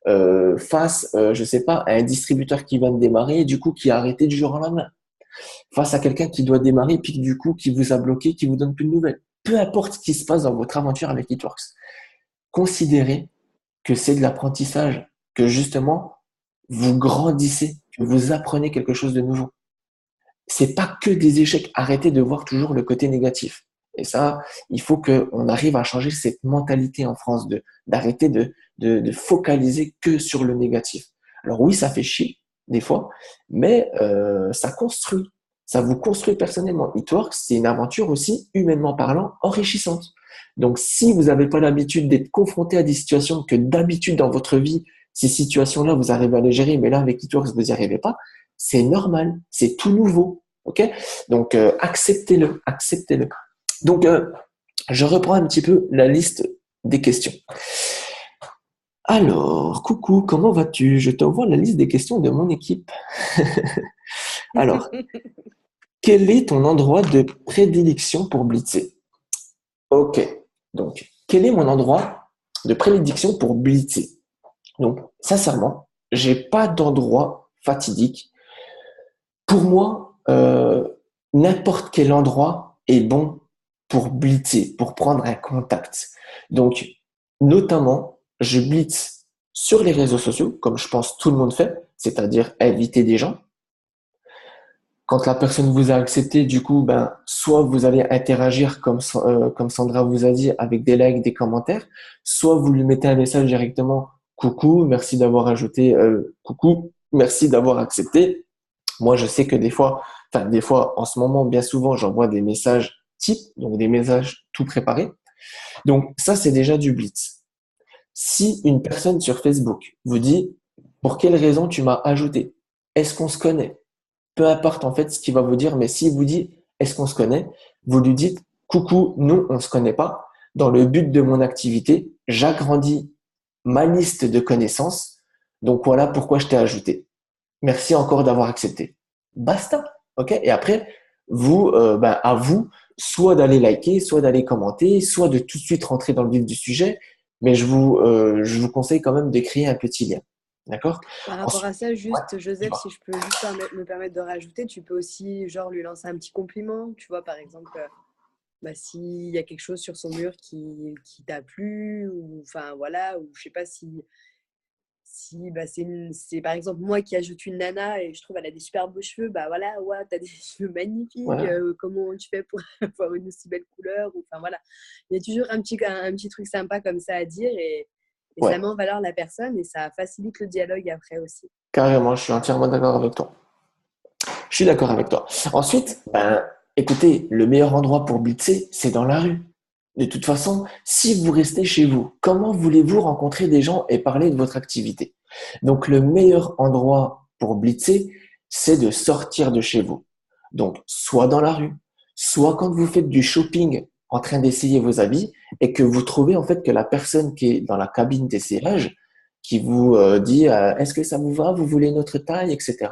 je sais pas, à un distributeur qui vient de démarrer et du coup qui a arrêté du jour au lendemain, face à quelqu'un qui doit démarrer puis du coup qui vous a bloqué, qui vous donne plus de nouvelles. Peu importe ce qui se passe dans votre aventure avec Hitworks, considérez que c'est de l'apprentissage, que justement vous grandissez, que vous apprenez quelque chose de nouveau. C'est pas que des échecs. Arrêtez de voir toujours le côté négatif. Et ça, il faut qu'on arrive à changer cette mentalité en France d'arrêter de focaliser que sur le négatif. Alors oui, ça fait chier des fois, mais ça construit. Ça vous construit personnellement. Hitworks, c'est une aventure aussi, humainement parlant, enrichissante. Donc si vous n'avez pas l'habitude d'être confronté à des situations que d'habitude dans votre vie, ces situations-là, vous arrivez à les gérer, mais là, avec Hitworks, vous n'y arrivez pas, c'est normal, c'est tout nouveau. Ok, donc acceptez-le, acceptez-le. Donc je reprends un petit peu la liste des questions. Alors, coucou, comment vas-tu? Je t'envoie la liste des questions de mon équipe. Alors, quel est ton endroit de prédilection pour blitzer? Ok, donc quel est mon endroit de prédilection pour blitzer? Donc, sincèrement, j'ai pas d'endroit fatidique. Pour moi, n'importe quel endroit est bon pour blitzer, pour prendre un contact. Donc, notamment, je blitz sur les réseaux sociaux, comme je pense tout le monde fait, c'est-à-dire inviter des gens. Quand la personne vous a accepté, du coup, ben, soit vous allez interagir comme Sandra vous a dit, avec des likes, des commentaires, soit vous lui mettez un message directement, coucou, merci d'avoir ajouté, coucou, merci d'avoir accepté. Moi, je sais que des fois, en ce moment, bien souvent, j'envoie des messages types, donc des messages tout préparés. Donc, ça, c'est déjà du blitz. Si une personne sur Facebook vous dit, pour quelle raison tu m'as ajouté? Est-ce qu'on se connaît? Peu importe, en fait, ce qu'il va vous dire, mais s'il vous dit, est-ce qu'on se connaît? Vous lui dites, coucou, non, on se connaît pas. Dans le but de mon activité, j'agrandis ma liste de connaissances. Donc, voilà pourquoi je t'ai ajouté. Merci encore d'avoir accepté. Basta. OK? Et après, à vous, soit d'aller liker, soit d'aller commenter, soit de tout de suite rentrer dans le vif du sujet. Mais je vous conseille quand même de créer un petit lien. D'accord?
Par rapport
Ensuite,
à ça,
ouais,
juste, Joseph,
dis-moi.
si je peux juste me permettre de rajouter, tu peux aussi genre lui lancer un petit compliment, tu vois, par exemple, bah, s'il y a quelque chose sur son mur qui t'a plu, ou enfin voilà, ou je sais pas si bah, c'est par exemple moi qui ajoute une nana et je trouve elle a des super beaux cheveux, bah voilà, ouais, t'as des cheveux magnifiques,
Ouais,
comment tu fais pour avoir une aussi belle couleur, ou enfin voilà. Il y a toujours un petit truc sympa comme ça à dire et ça
ouais,
met en valeur la personne et ça facilite le dialogue après aussi.
carrément, je suis entièrement d'accord avec toi. Je suis d'accord avec toi. Ensuite, ben, écoutez, le meilleur endroit pour blitzer, c'est dans la rue. De toute façon, si vous restez chez vous, comment voulez-vous rencontrer des gens et parler de votre activité? Donc, le meilleur endroit pour blitzer, c'est de sortir de chez vous. Donc, soit dans la rue, soit quand vous faites du shopping en train d'essayer vos habits et que vous trouvez en fait que la personne qui est dans la cabine d'essayage, qui vous dit est-ce que ça vous va, vous voulez notre taille, etc.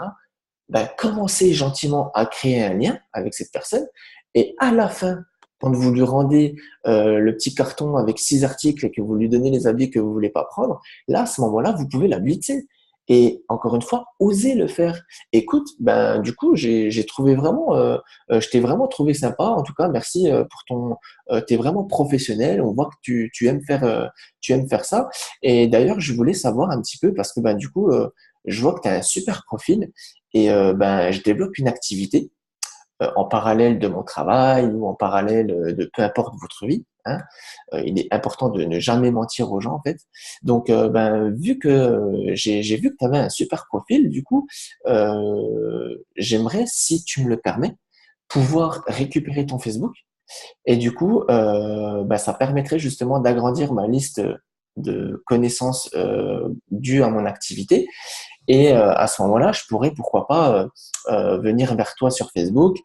Ben, commencez gentiment à créer un lien avec cette personne et à la fin, quand vous lui rendez le petit carton avec 6 articles et que vous lui donnez les habits que vous voulez pas prendre, là, à ce moment-là, vous pouvez la blitzer Et encore une fois, osez le faire. Écoute, ben du coup, j'ai trouvé vraiment, je t'ai vraiment trouvé sympa. En tout cas, merci pour t'es vraiment professionnel. On voit que tu aimes faire ça. Et d'ailleurs, je voulais savoir un petit peu parce que ben du coup, je vois que tu as un super profil et ben je développe une activité en parallèle de mon travail ou en parallèle de peu importe votre vie. Hein. Il est important de ne jamais mentir aux gens en fait. Donc, ben, vu que j'ai vu que tu avais un super profil, du coup, j'aimerais, si tu me le permets, pouvoir récupérer ton Facebook. Et du coup, ben, ça permettrait justement d'agrandir ma liste de connaissances dues à mon activité et à ce moment-là, je pourrais, pourquoi pas, venir vers toi sur Facebook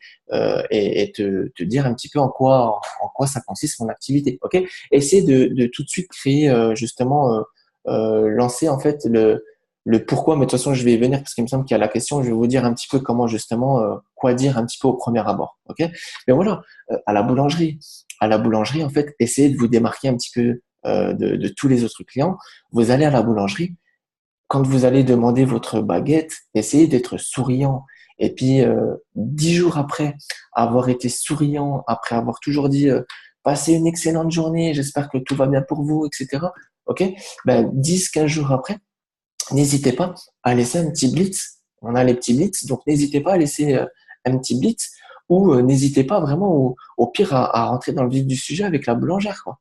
et te dire un petit peu en quoi ça consiste mon activité. Ok? Essayer de tout de suite créer justement, lancer en fait le pourquoi. Mais de toute façon, je vais y venir parce qu'il me semble qu'il y a la question. Je vais vous dire un petit peu comment justement quoi dire un petit peu au premier abord. Ok? Mais voilà, à la boulangerie en fait, essayez de vous démarquer un petit peu de tous les autres clients. Vous allez à la boulangerie quand vous allez demander votre baguette, essayez d'être souriant. Et puis, 10 jours après avoir été souriant, après avoir toujours dit passez une excellente journée, j'espère que tout va bien pour vous, etc. Ok? Ben, 10, 15 jours après, n'hésitez pas à laisser un petit blitz. On a les petits blitz, donc n'hésitez pas à laisser un petit blitz ou n'hésitez pas vraiment au pire à rentrer dans le vif du sujet avec la boulangère, quoi.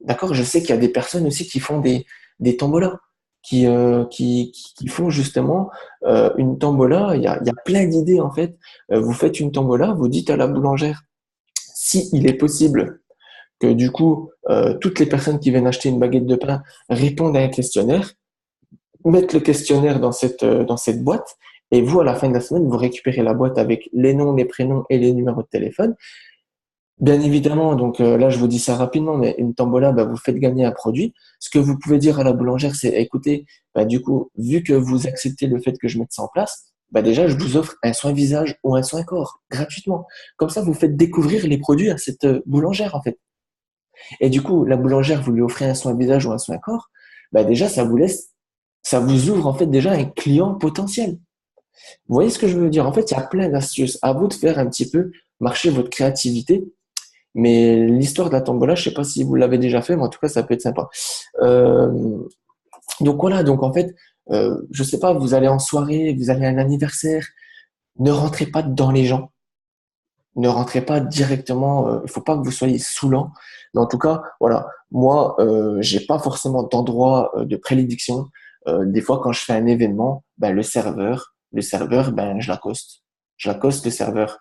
D'accord? Je sais qu'il y a des personnes aussi qui font des tombolas, qui font justement une tombola. Il y a plein d'idées en fait. Vous faites une tombola, vous dites à la boulangère si il est possible que du coup toutes les personnes qui viennent acheter une baguette de pain répondent à un questionnaire, mettent le questionnaire dans cette boîte. Et vous, à la fin de la semaine, vous récupérez la boîte avec les noms, les prénoms et les numéros de téléphone. Bien évidemment, donc là je vous dis ça rapidement, mais une tombola, bah, vous faites gagner un produit. Ce que vous pouvez dire à la boulangère, c'est écoutez, bah, du coup, vu que vous acceptez le fait que je mette ça en place, bah, déjà je vous offre un soin visage ou un soin corps gratuitement. Comme ça, vous faites découvrir les produits à cette boulangère en fait. Et du coup, la boulangère, vous lui offrez un soin visage ou un soin corps, bah, déjà ça vous ouvre en fait déjà un client potentiel. Vous voyez ce que je veux dire? En fait, il y a plein d'astuces. À vous de faire un petit peu marcher votre créativité mais l'histoire de la tombola, je sais pas si vous l'avez déjà fait, mais en tout cas, ça peut être sympa. Euh, donc voilà, donc en fait, je sais pas, vous allez en soirée, vous allez à un anniversaire, ne rentrez pas dans les gens, ne rentrez pas directement. Il faut pas que vous soyez saoulant. Mais en tout cas, voilà, moi, j'ai pas forcément d'endroit de prédilection. Des fois, quand je fais un événement, ben le serveur, ben je l'accoste le serveur.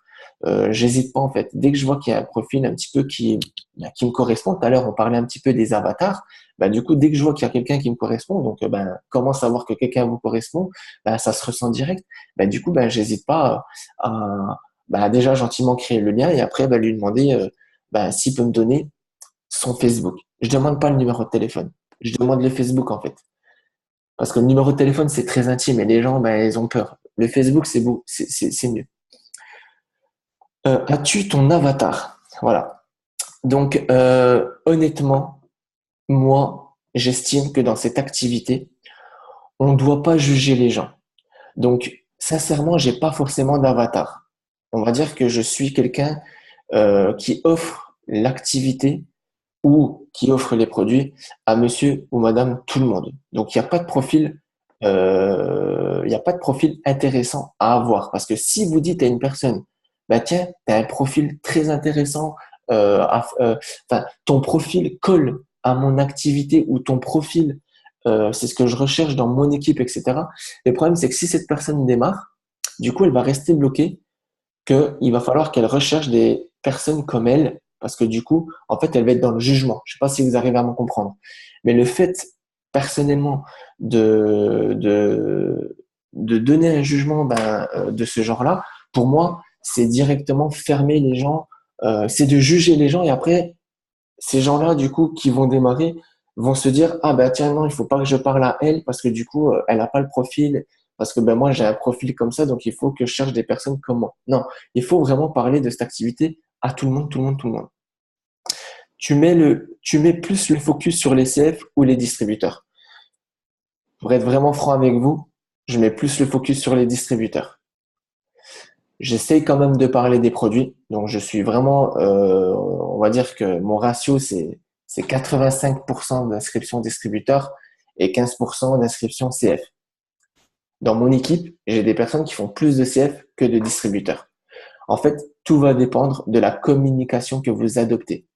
J'hésite pas en fait. Dès que je vois qu'il y a un profil un petit peu qui me correspond, tout à l'heure on parlait un petit peu des avatars, ben, du coup dès que je vois qu'il y a quelqu'un qui me correspond, donc ben comment savoir que quelqu'un vous correspond, ben ça se ressent direct. Ben du coup ben j'hésite pas à bah, déjà gentiment créer le lien et après bah, lui demander bah, s'il peut me donner son Facebook. Je demande pas le numéro de téléphone, je demande le Facebook en fait. Parce que le numéro de téléphone c'est très intime et les gens bah, ils ont peur. Le Facebook c'est beau, c'est mieux. As-tu ton avatar? Voilà. Donc honnêtement, moi j'estime que dans cette activité, on ne doit pas juger les gens. Donc sincèrement, j'ai pas forcément d'avatar. On va dire que je suis quelqu'un qui offre l'activité ou qui offre les produits à monsieur ou madame tout le monde. Donc, il n'y a pas de profil, il n'y a pas de profil intéressant à avoir. Parce que si vous dites à une personne, bah tiens, tu as un profil très intéressant, enfin, ton profil colle à mon activité ou ton profil, c'est ce que je recherche dans mon équipe, etc. Le problème, c'est que si cette personne démarre, du coup, elle va rester bloquée qu'il va falloir qu'elle recherche des personnes comme elle, parce que du coup, en fait, elle va être dans le jugement. Je ne sais pas si vous arrivez à me comprendre. Mais le fait, personnellement, de donner un jugement ben, de ce genre-là, pour moi, c'est directement fermer les gens, c'est de juger les gens et après, ces gens-là, du coup, qui vont démarrer, vont se dire, ah ben tiens, non, il faut pas que je parle à elle parce que du coup, elle n'a pas le profil, parce que ben moi, j'ai un profil comme ça, donc il faut que je cherche des personnes comme moi. Non, il faut vraiment parler de cette activité à tout le monde, tout le monde, tout le monde. Tu mets plus le focus sur les CF ou les distributeurs. Pour être vraiment franc avec vous, je mets plus le focus sur les distributeurs. J'essaie quand même de parler des produits. Donc, je suis vraiment, on va dire que mon ratio, c'est 85% d'inscription distributeur et 15% d'inscription CF. Dans mon équipe, j'ai des personnes qui font plus de CF que de distributeurs. En fait, tout va dépendre de la communication que vous adoptez.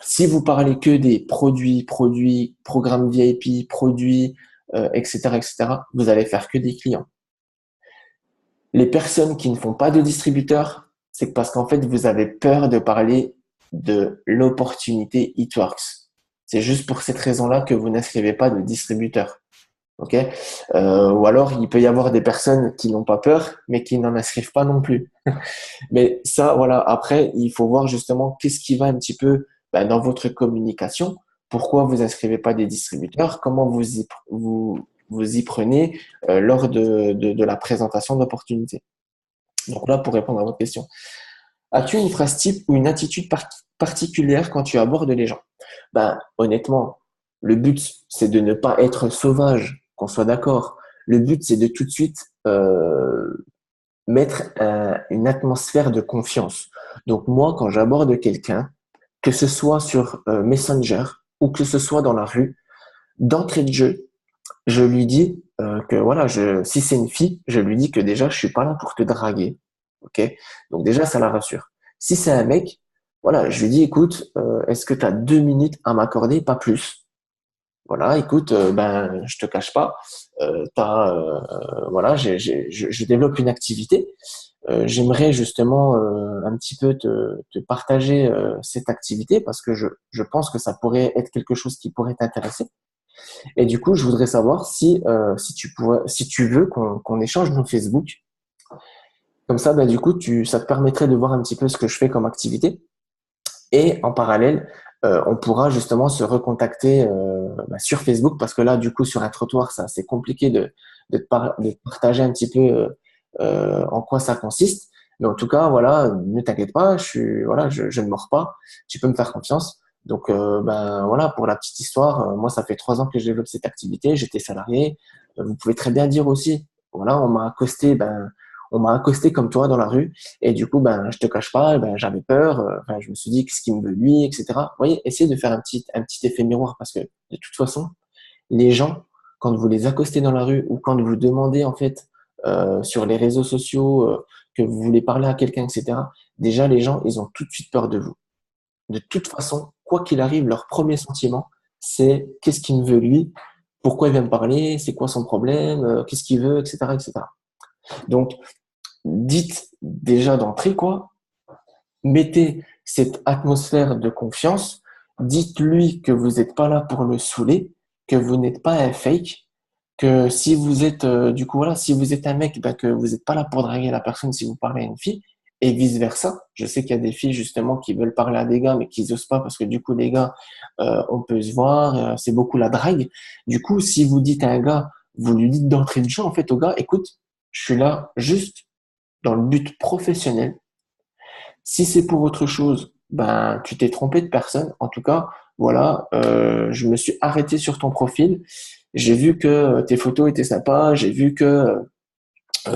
Si vous parlez que des produits, programmes VIP, produits, etc., etc., vous allez faire que des clients. Les personnes qui ne font pas de distributeurs, c'est parce qu'en fait, vous avez peur de parler de l'opportunité It-Works. C'est juste pour cette raison-là que vous n'inscrivez pas de distributeur. Ok, ou alors il peut y avoir des personnes qui n'ont pas peur, mais qui n'en inscrivent pas non plus. Mais ça, voilà. Après, il faut voir justement qu'est-ce qui va un petit peu dans votre communication. Pourquoi vous inscrivez pas des distributeurs? Comment vous y prenez lors de la présentation d'opportunités. Donc là, pour répondre à votre question, as-tu une phrase type ou une attitude particulière quand tu abordes les gens? Honnêtement, le but, c'est de ne pas être sauvage, qu'on soit d'accord. Le but, c'est de tout de suite mettre une atmosphère de confiance. Donc moi, quand j'aborde quelqu'un, que ce soit sur Messenger ou que ce soit dans la rue, d'entrée de jeu, je lui dis que voilà, si c'est une fille, je lui dis que déjà, je suis pas là pour te draguer. Ok? Donc déjà, ça la rassure. Si c'est un mec, voilà, je lui dis, écoute, est-ce que tu as 2 minutes à m'accorder, pas plus? Voilà, écoute, je te cache pas, voilà, je développe une activité. J'aimerais justement un petit peu te partager cette activité parce que je pense que ça pourrait être quelque chose qui pourrait t'intéresser. Et du coup, je voudrais savoir si tu veux qu'on échange nos Facebook. Comme ça, du coup, ça te permettrait de voir un petit peu ce que je fais comme activité. Et en parallèle, on pourra justement se recontacter sur Facebook parce que là, du coup, sur un trottoir, c'est compliqué de partager un petit peu en quoi ça consiste. Mais en tout cas, voilà, ne t'inquiète pas, je ne mords pas. Tu peux me faire confiance. Donc, voilà, pour la petite histoire, moi, ça fait 3 ans que je développe cette activité. J'étais salarié. Vous pouvez très bien dire aussi, voilà, on m'a accosté comme toi dans la rue. Et du coup, je te cache pas, j'avais peur. Je me suis dit, qu'est-ce qu'il me veut lui, etc. Vous voyez, essayez de faire un petit effet miroir parce que de toute façon, les gens, quand vous les accostez dans la rue ou quand vous demandez en fait sur les réseaux sociaux que vous voulez parler à quelqu'un, etc. Déjà, les gens, ils ont tout de suite peur de vous. De toute façon, quoi qu'il arrive, leur premier sentiment, c'est qu'est-ce qu'il me veut lui, pourquoi il vient me parler, c'est quoi son problème, qu'est-ce qu'il veut, etc., etc. Donc, dites déjà d'entrée quoi, mettez cette atmosphère de confiance, dites-lui que vous n'êtes pas là pour le saouler, que vous n'êtes pas un fake, que si vous êtes du coup voilà, si vous êtes un mec, que vous n'êtes pas là pour draguer la personne si vous parlez à une fille, et vice versa. Je sais qu'il y a des filles justement qui veulent parler à des gars mais qui n'osent pas parce que du coup les gars, on peut se voir, c'est beaucoup la drague. Du coup, si vous dites à un gars, vous lui dites d'entrée de jeu en fait au gars, écoute, je suis là juste dans le but professionnel. Si c'est pour autre chose, tu t'es trompé de personne. En tout cas, voilà, je me suis arrêté sur ton profil. J'ai vu que tes photos étaient sympas. J'ai vu que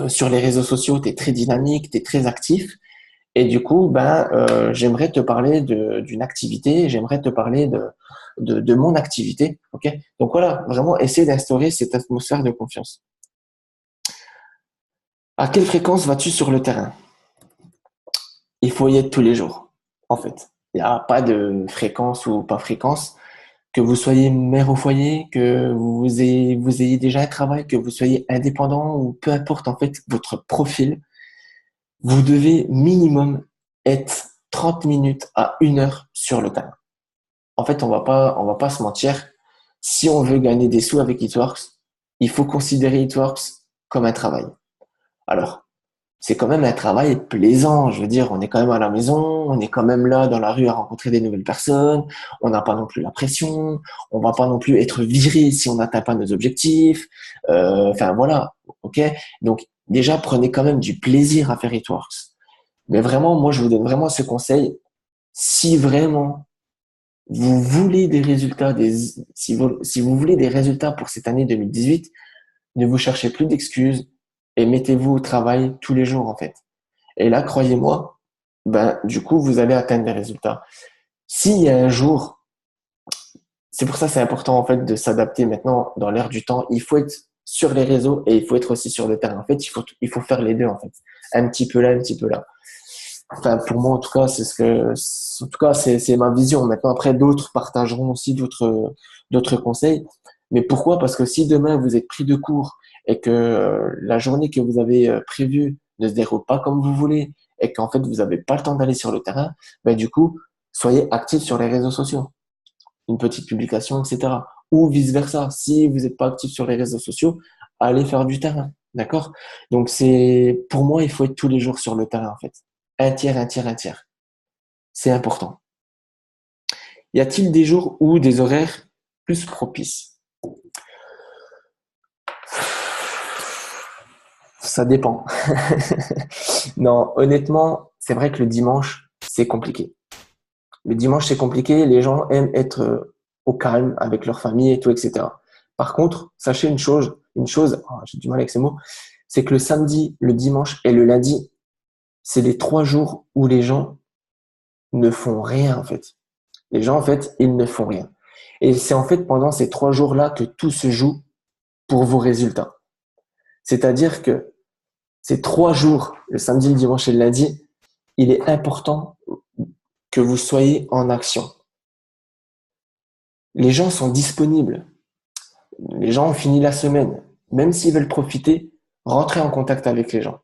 sur les réseaux sociaux, tu es très dynamique, tu es très actif. Et du coup, j'aimerais te parler d'une activité. J'aimerais te parler de mon activité. Ok. Donc voilà, vraiment essayer d'instaurer cette atmosphère de confiance. À quelle fréquence vas-tu sur le terrain? Il faut y être tous les jours, en fait. Il n'y a pas de fréquence ou pas fréquence. Que vous soyez mère au foyer, que vous ayez déjà un travail, que vous soyez indépendant ou peu importe, en fait, votre profil, vous devez minimum être 30 minutes à 1 heure sur le terrain. En fait, on va pas se mentir. Si on veut gagner des sous avec Eatworks, il faut considérer Eatworks comme un travail. Alors, c'est quand même un travail plaisant. Je veux dire, on est quand même à la maison, on est quand même là dans la rue à rencontrer des nouvelles personnes. On n'a pas non plus la pression. On va pas non plus être viré si on n'atteint pas nos objectifs. Voilà, ok. Donc déjà, prenez quand même du plaisir à faire It Works. Mais vraiment, moi, je vous donne vraiment ce conseil. Si vraiment vous voulez des résultats, si vous voulez des résultats pour cette année 2018, Ne vous cherchez plus d'excuses et mettez-vous au travail tous les jours, en fait. Et là, croyez-moi, ben, du coup, vous allez atteindre des résultats. S'il y a un jour, c'est pour ça que c'est important, en fait, de s'adapter maintenant dans l'ère du temps. Il faut être sur les réseaux et il faut être aussi sur le terrain. En fait, il faut faire les deux, en fait. Un petit peu là, un petit peu là. Enfin, pour moi, en tout cas, en tout cas, c'est ma vision. Maintenant, après, d'autres partageront aussi d'autres conseils. Mais pourquoi? Parce que si demain vous êtes pris de court et que la journée que vous avez prévue ne se déroule pas comme vous voulez et qu'en fait vous n'avez pas le temps d'aller sur le terrain, ben du coup, soyez actifs sur les réseaux sociaux, une petite publication, etc. Ou vice versa. Si vous n'êtes pas actif sur les réseaux sociaux, allez faire du terrain, d'accord? Donc pour moi, il faut être tous les jours sur le terrain en fait. Un tiers, un tiers, un tiers. C'est important. Y a-t-il des jours ou des horaires plus propices? Ça dépend. Non, honnêtement, c'est vrai que le dimanche, c'est compliqué. Le dimanche, c'est compliqué. Les gens aiment être au calme avec leur famille et tout, etc. Par contre, sachez j'ai du mal avec ces mots, c'est que le samedi, le dimanche et le lundi, c'est les 3 jours où les gens ne font rien, en fait. Les gens, en fait, ils ne font rien. Et c'est en fait pendant ces 3 jours-là que tout se joue pour vos résultats. C'est-à-dire que ces 3 jours, le samedi, le dimanche et le lundi, il est important que vous soyez en action. Les gens sont disponibles. Les gens ont fini la semaine. Même s'ils veulent profiter, rentrez en contact avec les gens.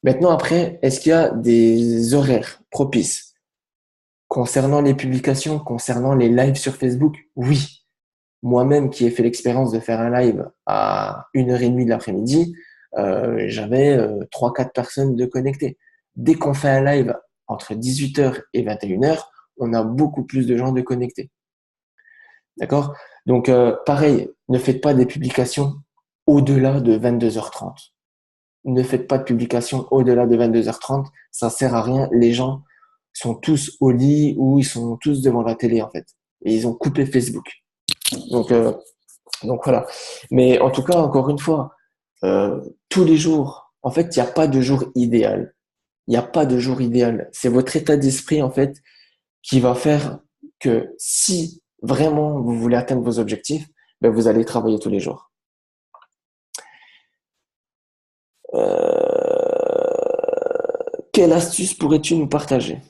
Maintenant, après, est-ce qu'il y a des horaires propices concernant les publications, concernant les lives sur Facebook? Oui. Moi-même qui ai fait l'expérience de faire un live à 1h30 de l'après-midi, j'avais 3-4 personnes de connectées. Dès qu'on fait un live entre 18h et 21h, on a beaucoup plus de gens de connectés. D'accord? Donc, pareil, ne faites pas des publications au-delà de 22h30. Ne faites pas de publications au-delà de 22h30. Ça sert à rien. Les gens sont tous au lit ou ils sont tous devant la télé, en fait. Et ils ont coupé Facebook. Donc, euh, donc voilà. Mais en tout cas, encore une fois, tous les jours, en fait, il n'y a pas de jour idéal. Il n'y a pas de jour idéal. C'est votre état d'esprit, en fait, qui va faire que si vraiment vous voulez atteindre vos objectifs, ben vous allez travailler tous les jours. Quelle astuce pourrais-tu nous partager?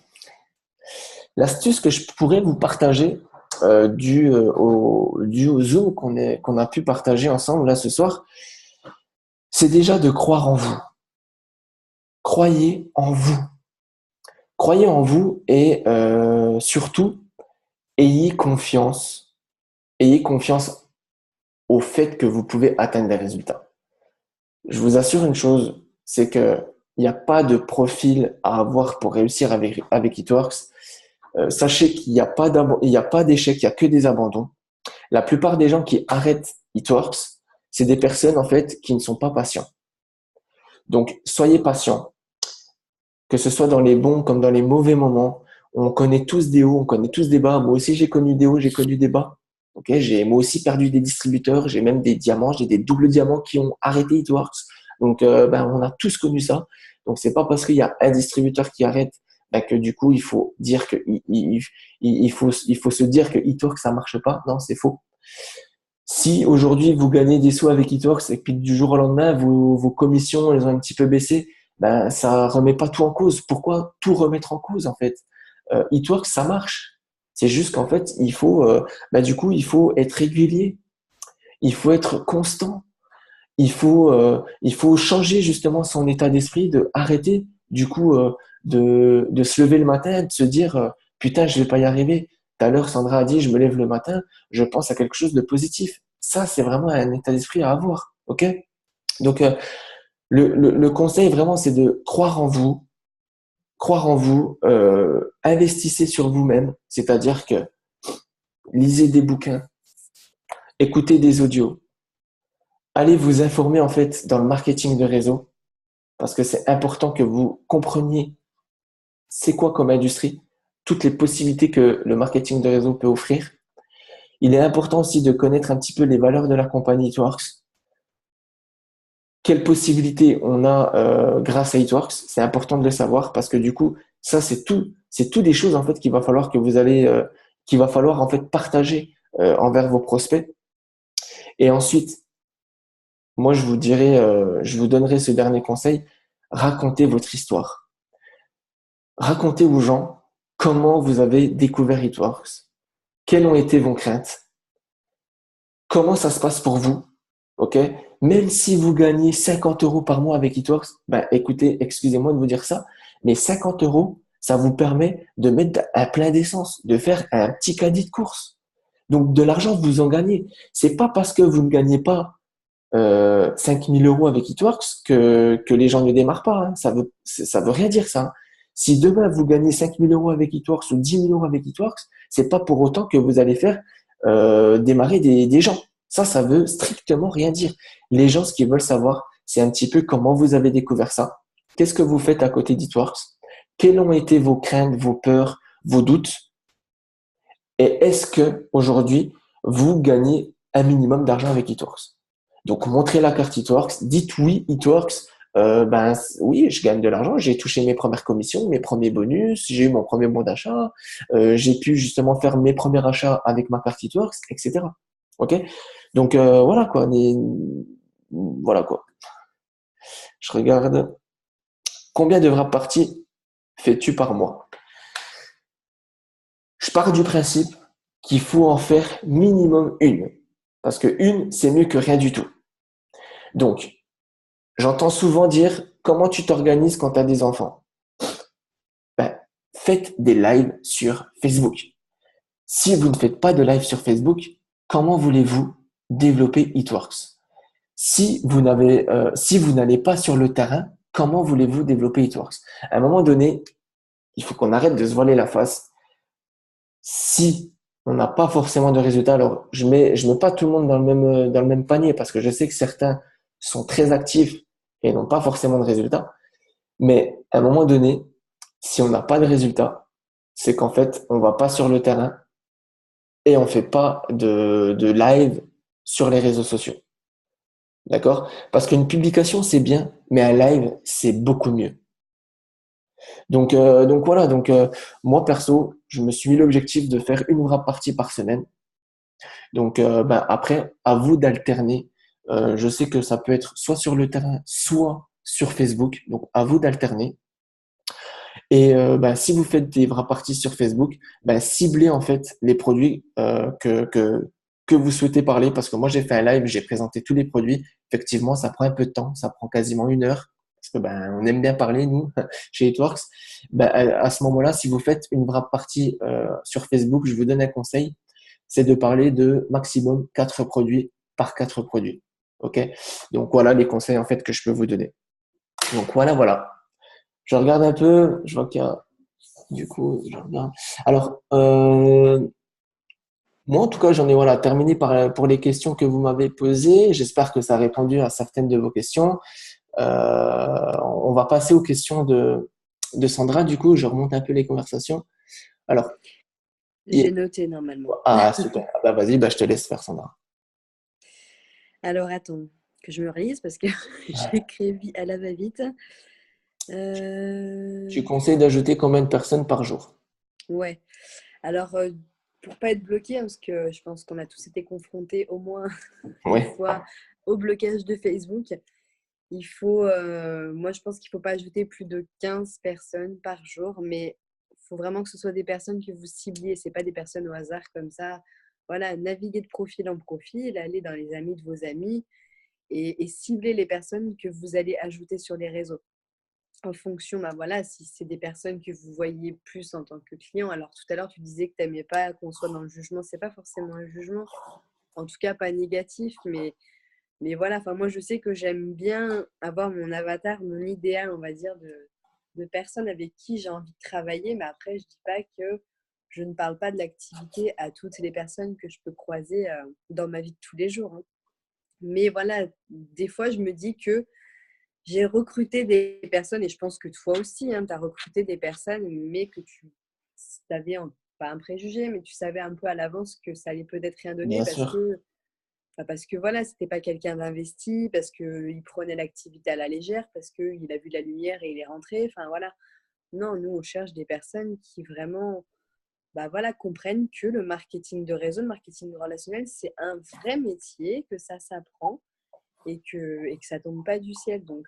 L'astuce que je pourrais vous partager, dû au Zoom qu'on a pu partager ensemble là ce soir, c'est déjà de croire en vous. Croyez en vous. Croyez en vous et surtout, ayez confiance. Ayez confiance au fait que vous pouvez atteindre des résultats. Je vous assure une chose, c'est que il n'y a pas de profil à avoir pour réussir avec It-Works. Sachez qu'il n'y a pas d'échec, il n'y a que des abandons. La plupart des gens qui arrêtent It-Works, c'est des personnes en fait qui ne sont pas patients. Donc soyez patients, que ce soit dans les bons comme dans les mauvais moments. On connaît tous des hauts, on connaît tous des bas. Moi aussi j'ai connu des hauts, j'ai connu des bas. Okay, j'ai moi aussi perdu des distributeurs, j'ai même des diamants, j'ai des doubles diamants qui ont arrêté It-Works. Donc on a tous connu ça. Donc c'est pas parce qu'il y a un distributeur qui arrête que du coup il faut dire que il faut se dire que It-Works ça marche pas. Non, c'est faux. Si aujourd'hui vous gagnez des sous avec It-Works et puis du jour au lendemain vos commissions elles ont un petit peu baissé, ça remet pas tout en cause. Pourquoi tout remettre en cause en fait? It-Works ça marche. C'est juste qu'en fait du coup il faut être régulier, il faut être constant, il faut changer justement son état d'esprit, de arrêter du coup de se lever le matin, de se dire putain je vais pas y arriver. Tout à l'heure Sandra a dit je me lève le matin, je pense à quelque chose de positif. Ça c'est vraiment un état d'esprit à avoir, ok? Donc le conseil vraiment c'est de croire en vous, investissez sur vous-même, c'est-à-dire que lisez des bouquins, écoutez des audios, allez vous informer en fait dans le marketing de réseau parce que c'est important que vous compreniez c'est quoi comme industrie, toutes les possibilités que le marketing de réseau peut offrir. Il est important aussi de connaître un petit peu les valeurs de la compagnie It-Works. quelles possibilités on a grâce à Eatworks. C'est important de le savoir parce que du coup, ça c'est tout des choses en fait qu'il va falloir qu'il va falloir en fait partager envers vos prospects. Et ensuite, moi je vous dirais, je vous donnerai ce dernier conseil, racontez votre histoire. Racontez aux gens comment vous avez découvert Eatworks, quelles ont été vos craintes, comment ça se passe pour vous, ok? Même si vous gagnez 50 euros par mois avec Eatworks, ben écoutez, excusez-moi de vous dire ça, mais 50 euros, ça vous permet de mettre un plein d'essence, de faire un petit caddie de course. Donc de l'argent, vous en gagnez. C'est pas parce que vous ne gagnez pas 5 000 euros avec Eatworks que les gens ne démarrent pas. Hein. Ça veut rien dire ça. Hein. Si demain vous gagnez 5 000 euros avec Eatworks ou 10 000 euros avec Eatworks, c'est pas pour autant que vous allez faire démarrer des gens. Ça veut strictement rien dire. Les gens, ce qu'ils veulent savoir, c'est un petit peu comment vous avez découvert ça. Qu'est-ce que vous faites à côté d'Eatworks? Quelles ont été vos craintes, vos peurs, vos doutes? Et est-ce que aujourd'hui vous gagnez un minimum d'argent avec Eatworks? Donc montrez la carte Eatworks, dites oui Eatworks, ben oui je gagne de l'argent, j'ai touché mes premières commissions, mes premiers bonus, j'ai eu mon premier bon d'achat, j'ai pu justement faire mes premiers achats avec ma carte Eatworks, etc. Ok? Donc voilà quoi, voilà quoi. Je regarde combien de wrap parties fais-tu par mois? Je pars du principe qu'il faut en faire minimum une. Parce que une, c'est mieux que rien du tout. Donc, j'entends souvent dire comment tu t'organises quand tu as des enfants. Ben, faites des lives sur Facebook. Si vous ne faites pas de live sur Facebook, comment voulez-vous développer Eatworks? Si vous n'allez pas sur le terrain, comment voulez-vous développer Eatworks? À un moment donné, il faut qu'on arrête de se voiler la face. Si on n'a pas forcément de résultats, alors je mets pas tout le monde dans le même panier parce que je sais que certains sont très actifs et n'ont pas forcément de résultats. Mais à un moment donné, si on n'a pas de résultats, c'est qu'en fait, on va pas sur le terrain et on fait pas de live sur les réseaux sociaux. D'accord? Parce qu'une publication, c'est bien, mais un live, c'est beaucoup mieux. Donc voilà, moi perso, je me suis mis l'objectif de faire une wrap partie par semaine. Donc ben, après, à vous d'alterner. Je sais que ça peut être soit sur le terrain, soit sur Facebook. Donc à vous d'alterner. Et ben, si vous faites des wrap parties sur Facebook, ben, ciblez en fait les produits que vous souhaitez parler. Parce que moi, j'ai fait un live, j'ai présenté tous les produits. Effectivement, ça prend un peu de temps, ça prend quasiment 1 heure. Parce que ben, on aime bien parler, nous, chez Eatworks. Ben, à ce moment-là, si vous faites une wrap partie sur Facebook, je vous donne un conseil, c'est de parler de maximum 4 produits par 4 produits. OK? Donc voilà les conseils en fait que je peux vous donner. Donc voilà. Je regarde un peu, je vois qu'il y a du coup, je regarde. Alors moi en tout cas, j'en ai voilà terminé pour les questions que vous m'avez posées. J'espère que ça a répondu à certaines de vos questions. On va passer aux questions de Sandra. Du coup, je remonte un peu les conversations. Alors,
J'ai noté normalement.
ah super. Ah, bah, vas-y, bah, je te laisse faire Sandra.
Alors attends, que je me relise parce que j'écris à la va-vite.
Tu conseilles d'ajouter combien de personnes par jour?
Ouais. Alors, pour pas être bloqué, hein, parce que je pense qu'on a tous été confrontés au moins une
Ouais,
fois au blocage de Facebook, moi je pense qu'il ne faut pas ajouter plus de 15 personnes par jour, mais il faut vraiment que ce soit des personnes que vous cibliez, c'est pas des personnes au hasard comme ça. Voilà, naviguer de profil en profil, aller dans les amis de vos amis et cibler les personnes que vous allez ajouter sur les réseaux en fonction, bah voilà, si c'est des personnes que vous voyez plus en tant que client. Alors tout à l'heure, tu disais que tu n'aimais pas qu'on soit dans le jugement. C'est pas forcément un jugement, en tout cas pas négatif, mais voilà, enfin moi je sais que j'aime bien avoir mon avatar, mon idéal, on va dire, de personnes avec qui j'ai envie de travailler, mais après je dis pas que je ne parle pas de l'activité à toutes les personnes que je peux croiser dans ma vie de tous les jours. Hein. Mais voilà, des fois je me dis que j'ai recruté des personnes, et je pense que toi aussi, hein, tu as recruté des personnes, mais que tu avais pas un préjugé, mais tu savais un peu à l'avance que ça allait peut-être rien donner
bien sûr.
parce que voilà, c'était pas quelqu'un d'investi, parce qu'il prenait l'activité à la légère, parce qu'il a vu la lumière et il est rentré. Enfin voilà. Non, nous, on cherche des personnes qui vraiment voilà, comprennent que le marketing de réseau, le marketing relationnel, c'est un vrai métier, que ça s'apprend et que ça tombe pas du ciel. Donc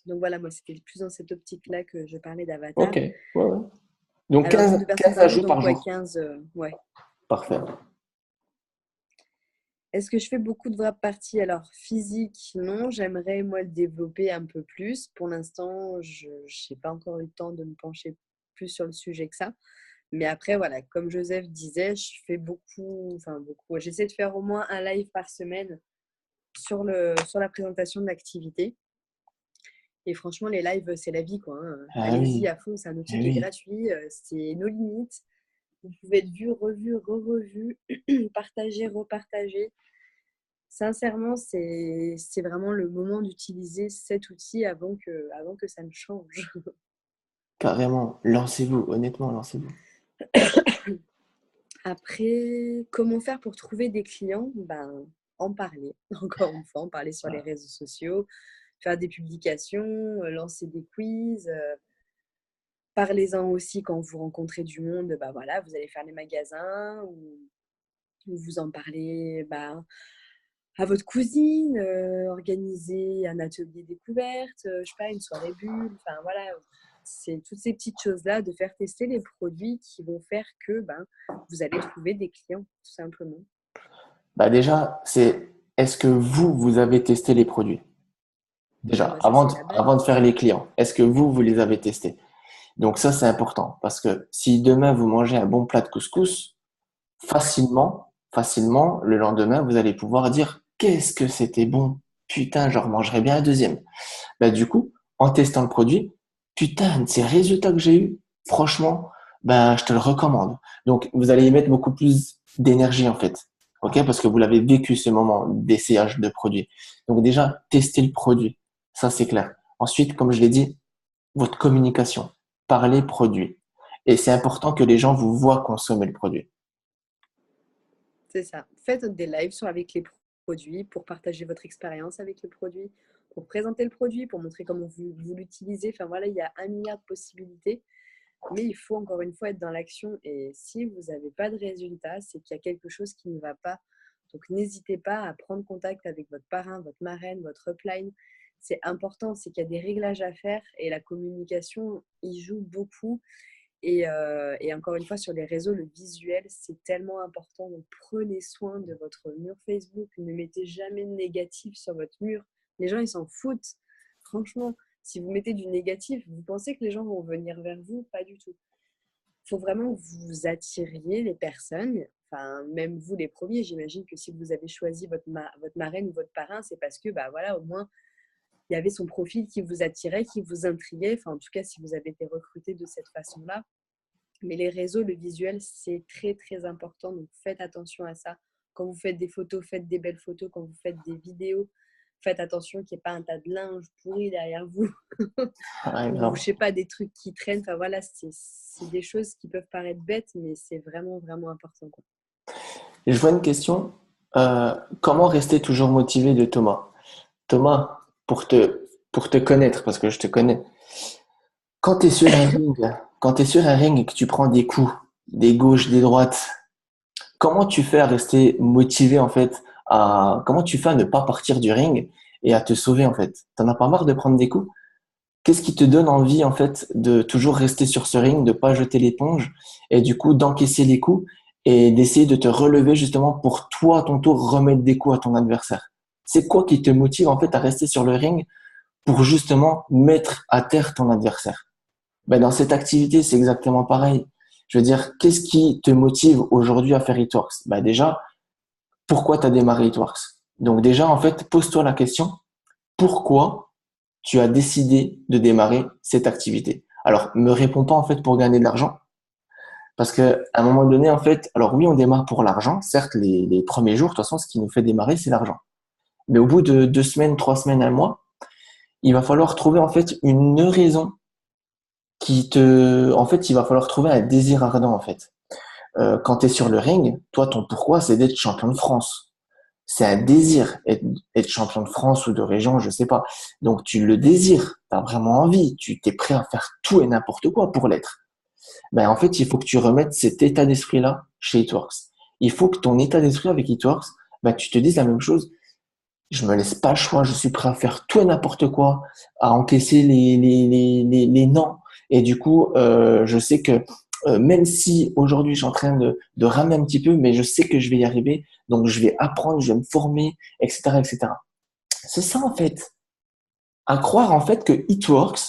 voilà, moi, c'était plus dans cette optique-là que je parlais d'avatar.
Ok, ouais, ouais. Donc
Alors, nombre de
15
personnes par jour,
ajouts par
donc ouais,
jour.
15, ouais.
Parfait.
Est-ce que je fais beaucoup de vraies parties? Alors, physique, non. J'aimerais, moi, le développer un peu plus. Pour l'instant, je n'ai pas encore eu le temps de me pencher plus sur le sujet que ça. Mais après, voilà, comme Joseph disait, je fais beaucoup, j'essaie de faire au moins un live par semaine sur la présentation de l'activité. Et franchement, les lives, c'est la vie, quoi, hein.
Ah
Allez-y
oui,
à fond, c'est un
ah
outil qui est
oui.
gratuit, c'est nos limites. Vous pouvez être vu, revu, re-revu, partagé, repartagé. Sincèrement, c'est vraiment le moment d'utiliser cet outil avant que ça ne change.
Carrément. Lancez-vous, honnêtement, lancez-vous.
Après, comment faire pour trouver des clients? En parler, encore une fois, en parler sur les
Voilà.
réseaux sociaux, faire des publications, lancer des quiz. Parlez-en aussi quand vous rencontrez du monde. Voilà, vous allez faire les magasins ou vous en parlez à votre cousine, organiser un atelier découverte, je sais pas, une soirée bulle. Enfin voilà, c'est toutes ces petites choses-là, de faire tester les produits qui vont faire que vous allez trouver des clients, tout simplement.
Bah déjà, c'est est-ce que vous avez testé les produits?
Ah
Déjà,
bah ça, c'est la base.
avant de faire les clients, est-ce que vous les avez testés? Donc ça, c'est important parce que si demain vous mangez un bon plat de couscous, facilement, le lendemain, vous allez pouvoir dire qu'est-ce que c'était bon. Putain, j'en remangerai bien un deuxième. Bah, du coup, en testant le produit, putain, ces résultats que j'ai eus, franchement, ben, je te le recommande. Donc, vous allez y mettre beaucoup plus d'énergie, en fait. OK? Parce que vous l'avez vécu, ce moment d'essayage de produit. Donc, déjà, testez le produit. Ça, c'est clair. Ensuite, comme je l'ai dit, votre communication. Parlez produit. Et c'est important que les gens vous voient consommer le produit.
C'est ça. Faites des lives avec les produits pour partager votre expérience avec le produit, pour présenter le produit, pour montrer comment vous l'utilisez. Enfin voilà, il y a un milliard de possibilités. Mais il faut encore une fois être dans l'action. Et si vous n'avez pas de résultat, c'est qu'il y a quelque chose qui ne va pas. Donc n'hésitez pas à prendre contact avec votre parrain, votre marraine, votre upline. C'est important, c'est qu'il y a des réglages à faire et la communication y joue beaucoup. Et encore une fois, sur les réseaux, le visuel, c'est tellement important. Donc prenez soin de votre mur Facebook. Ne mettez jamais de négatif sur votre mur. Les gens, ils s'en foutent. Franchement, si vous mettez du négatif, vous pensez que les gens vont venir vers vous? Pas du tout. Il faut vraiment que vous attiriez les personnes. Enfin, même vous les premiers, j'imagine que si vous avez choisi votre marraine ou votre parrain, c'est parce que voilà, au moins, il y avait son profil qui vous attirait, qui vous intriguait. Enfin, en tout cas, si vous avez été recruté de cette façon-là. Mais les réseaux, le visuel, c'est très, très important. Donc, faites attention à ça. Quand vous faites des photos, faites des belles photos. Quand vous faites des vidéos, faites attention qu'il n'y ait pas un tas de linge pourri derrière vous
Ouais,
ou, je
grave.
sais pas, des trucs qui traînent. Enfin, voilà, c'est des choses qui peuvent paraître bêtes, mais c'est vraiment, vraiment important, quoi.
Je vois une question. Comment rester toujours motivé de Thomas? Thomas, pour te connaître, parce que je te connais, quand tu es sur un ring, quand tu sur un ring et que tu prends des coups, des gauches, des droites, comment tu fais à rester motivé en fait comment tu fais à ne pas partir du ring et à te sauver en fait? T'en as pas marre de prendre des coups? Qu'est-ce qui te donne envie en fait de toujours rester sur ce ring, de pas jeter l'éponge et du coup d'encaisser les coups et d'essayer de te relever justement pour toi à ton tour remettre des coups à ton adversaire? C'est quoi qui te motive en fait à rester sur le ring pour justement mettre à terre ton adversaire? Ben, dans cette activité, c'est exactement pareil. Je veux dire, qu'est-ce qui te motive aujourd'hui à faire It Works? Ben déjà, pourquoi tu as démarré It Works? Donc déjà, en fait, pose-toi la question, pourquoi tu as décidé de démarrer cette activité? Alors, me réponds pas en fait pour gagner de l'argent, parce que à un moment donné, en fait, alors oui, on démarre pour l'argent. Certes, les premiers jours, de toute façon, ce qui nous fait démarrer, c'est l'argent. Mais au bout de 2 semaines, 3 semaines, un mois, il va falloir trouver en fait une raison en fait, il va falloir trouver un désir ardent en fait. Quand tu es sur le ring, toi, ton pourquoi, c'est d'être champion de France. C'est un désir, être champion de France ou de région, je sais pas. Donc, tu le désires, tu as vraiment envie, tu t'es prêt à faire tout et n'importe quoi pour l'être. Ben, en fait, il faut que tu remettes cet état d'esprit-là chez Itworks. Il faut que ton état d'esprit avec Itworks, ben, tu te dises la même chose. Je me laisse pas le choix, je suis prêt à faire tout et n'importe quoi, à encaisser les non. Et du coup, je sais que même si aujourd'hui je suis en train de ramer un petit peu, mais je sais que je vais y arriver, donc je vais apprendre, je vais me former, etc., etc. C'est ça en fait. À croire en fait que It Works,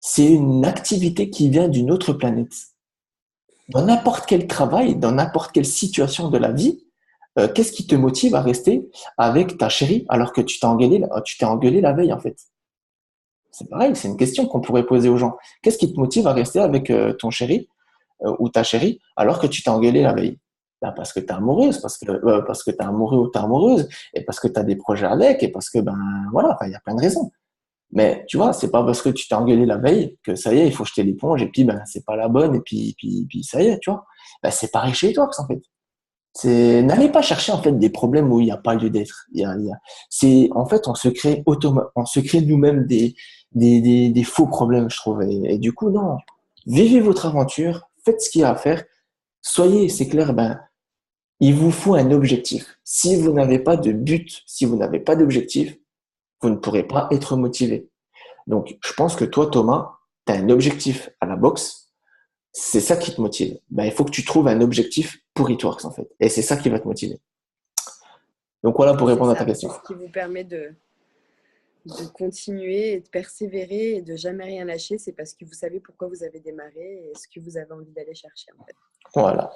c'est une activité qui vient d'une autre planète. Dans n'importe quel travail, dans n'importe quelle situation de la vie, qu'est-ce qui te motive à rester avec ta chérie alors que tu t'es engueulé la veille en fait? C'est pareil, c'est une question qu'on pourrait poser aux gens. Qu'est-ce qui te motive à rester avec ton chéri ou ta chérie alors que tu t'es engueulé la veille? Ben, parce que tu es amoureuse, parce que tu es amoureux ou tu es amoureuse, et parce que tu as des projets avec, et parce que ben voilà, il y a plein de raisons. Mais tu vois, c'est pas parce que tu t'es engueulé la veille que ça y est, il faut jeter l'éponge et puis ben c'est pas la bonne et puis ça y est, tu vois. Ben, c'est pareil chez toi en fait. N'allez pas chercher en fait des problèmes où il n'y a pas lieu d'être. C'est en fait on se crée nous-mêmes des faux problèmes, je trouve. Et du coup non, vivez votre aventure, faites ce qu'il y a à faire, soyez, c'est clair, ben il vous faut un objectif. Si vous n'avez pas de but, si vous n'avez pas d'objectif, vous ne pourrez pas être motivé. Donc, je pense que toi, Thomas, tu as un objectif à la boxe. C'est ça qui te motive. Ben, il faut que tu trouves un objectif pour Itworks, en fait. Et c'est ça qui va te motiver. Donc, voilà pour
C'est
répondre à ta
ça,
question.
c'est ce qui vous permet de continuer et de persévérer et de jamais rien lâcher. C'est parce que vous savez pourquoi vous avez démarré et ce que vous avez envie d'aller chercher en fait.
Voilà.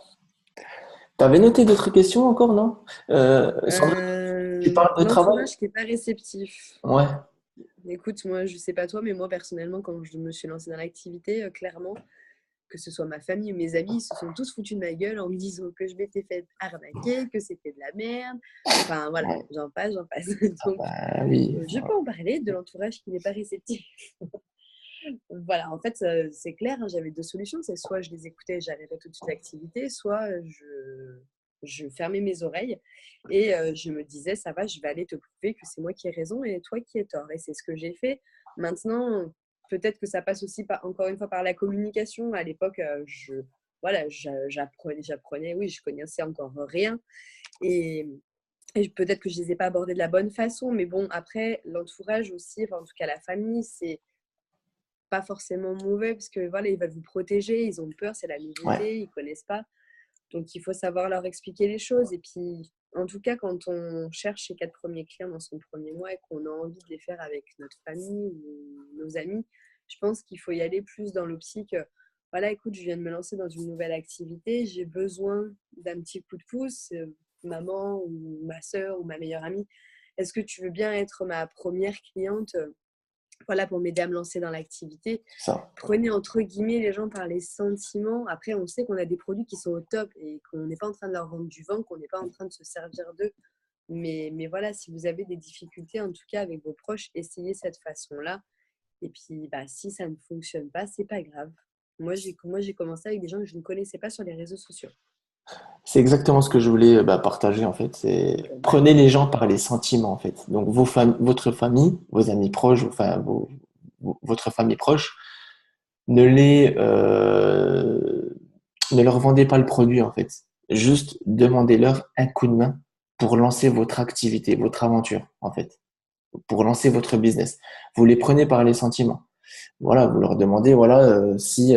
Tu avais noté d'autres questions encore, non Sandra, tu parles de travail?
L'entourage qui n'est pas réceptif.
Ouais,
Écoute, moi, je sais pas toi, mais moi, personnellement, quand je me suis lancée dans l'activité, clairement, que ce soit ma famille ou mes amis, ils se sont tous foutus de ma gueule en me disant que je m'étais fait arnaquer, que c'était de la merde. Enfin, voilà,
ouais.
j'en passe, j'en passe.
Ah
Donc,
bah oui.
je peux en parler de l'entourage qui n'est pas réceptif. Voilà, en fait, c'est clair, hein, j'avais deux solutions. C'est soit je les écoutais et j'arrêtais tout de suite l'activité, soit je fermais mes oreilles et je me disais, ça va, je vais aller te prouver que c'est moi qui ai raison et toi qui as tort. Et c'est ce que j'ai fait. Maintenant, peut-être que ça passe aussi encore une fois par la communication. À l'époque, voilà, j'apprenais, oui, je connaissais encore rien. Et, et peut-être que je ne les ai pas abordés de la bonne façon. Mais bon, après, l'entourage aussi, enfin, en tout cas la famille, c'est pas forcément mauvais parce que voilà, ils veulent vous protéger, ils ont peur, c'est la
Ouais.
nouveauté, ils connaissent pas. Donc il faut savoir leur expliquer les choses. Et puis, en tout cas, quand on cherche ses 4 premiers clients dans son premier mois et qu'on a envie de les faire avec notre famille ou nos amis, je pense qu'il faut y aller plus dans l'optique, voilà, écoute, je viens de me lancer dans une nouvelle activité, j'ai besoin d'un petit coup de pouce, maman ou ma sœur ou ma meilleure amie, est-ce que tu veux bien être ma première cliente, voilà, pour m'aider à me lancer dans l'activité?
Ça.
Prenez entre guillemets les gens par les sentiments. Après, on sait qu'on a des produits qui sont au top et qu'on n'est pas en train de leur vendre du vent, qu'on n'est pas en train de se servir d'eux. Mais voilà, si vous avez des difficultés, en tout cas avec vos proches, essayez cette façon-là. Et puis, bah, si ça ne fonctionne pas, c'est pas grave. Moi, j'ai commencé avec des gens que je ne connaissais pas sur les réseaux sociaux.
C'est exactement ce que je voulais partager en fait. C'est
Bon, bah,
prenez les gens par les sentiments en fait. Donc votre famille, vos amis proches, enfin votre famille proche, ne les ne leur vendez pas le produit en fait. Juste demandez-leur un coup de main pour lancer votre activité, votre aventure en fait, pour lancer votre business. Vous les prenez par les sentiments. Voilà, vous leur demandez voilà si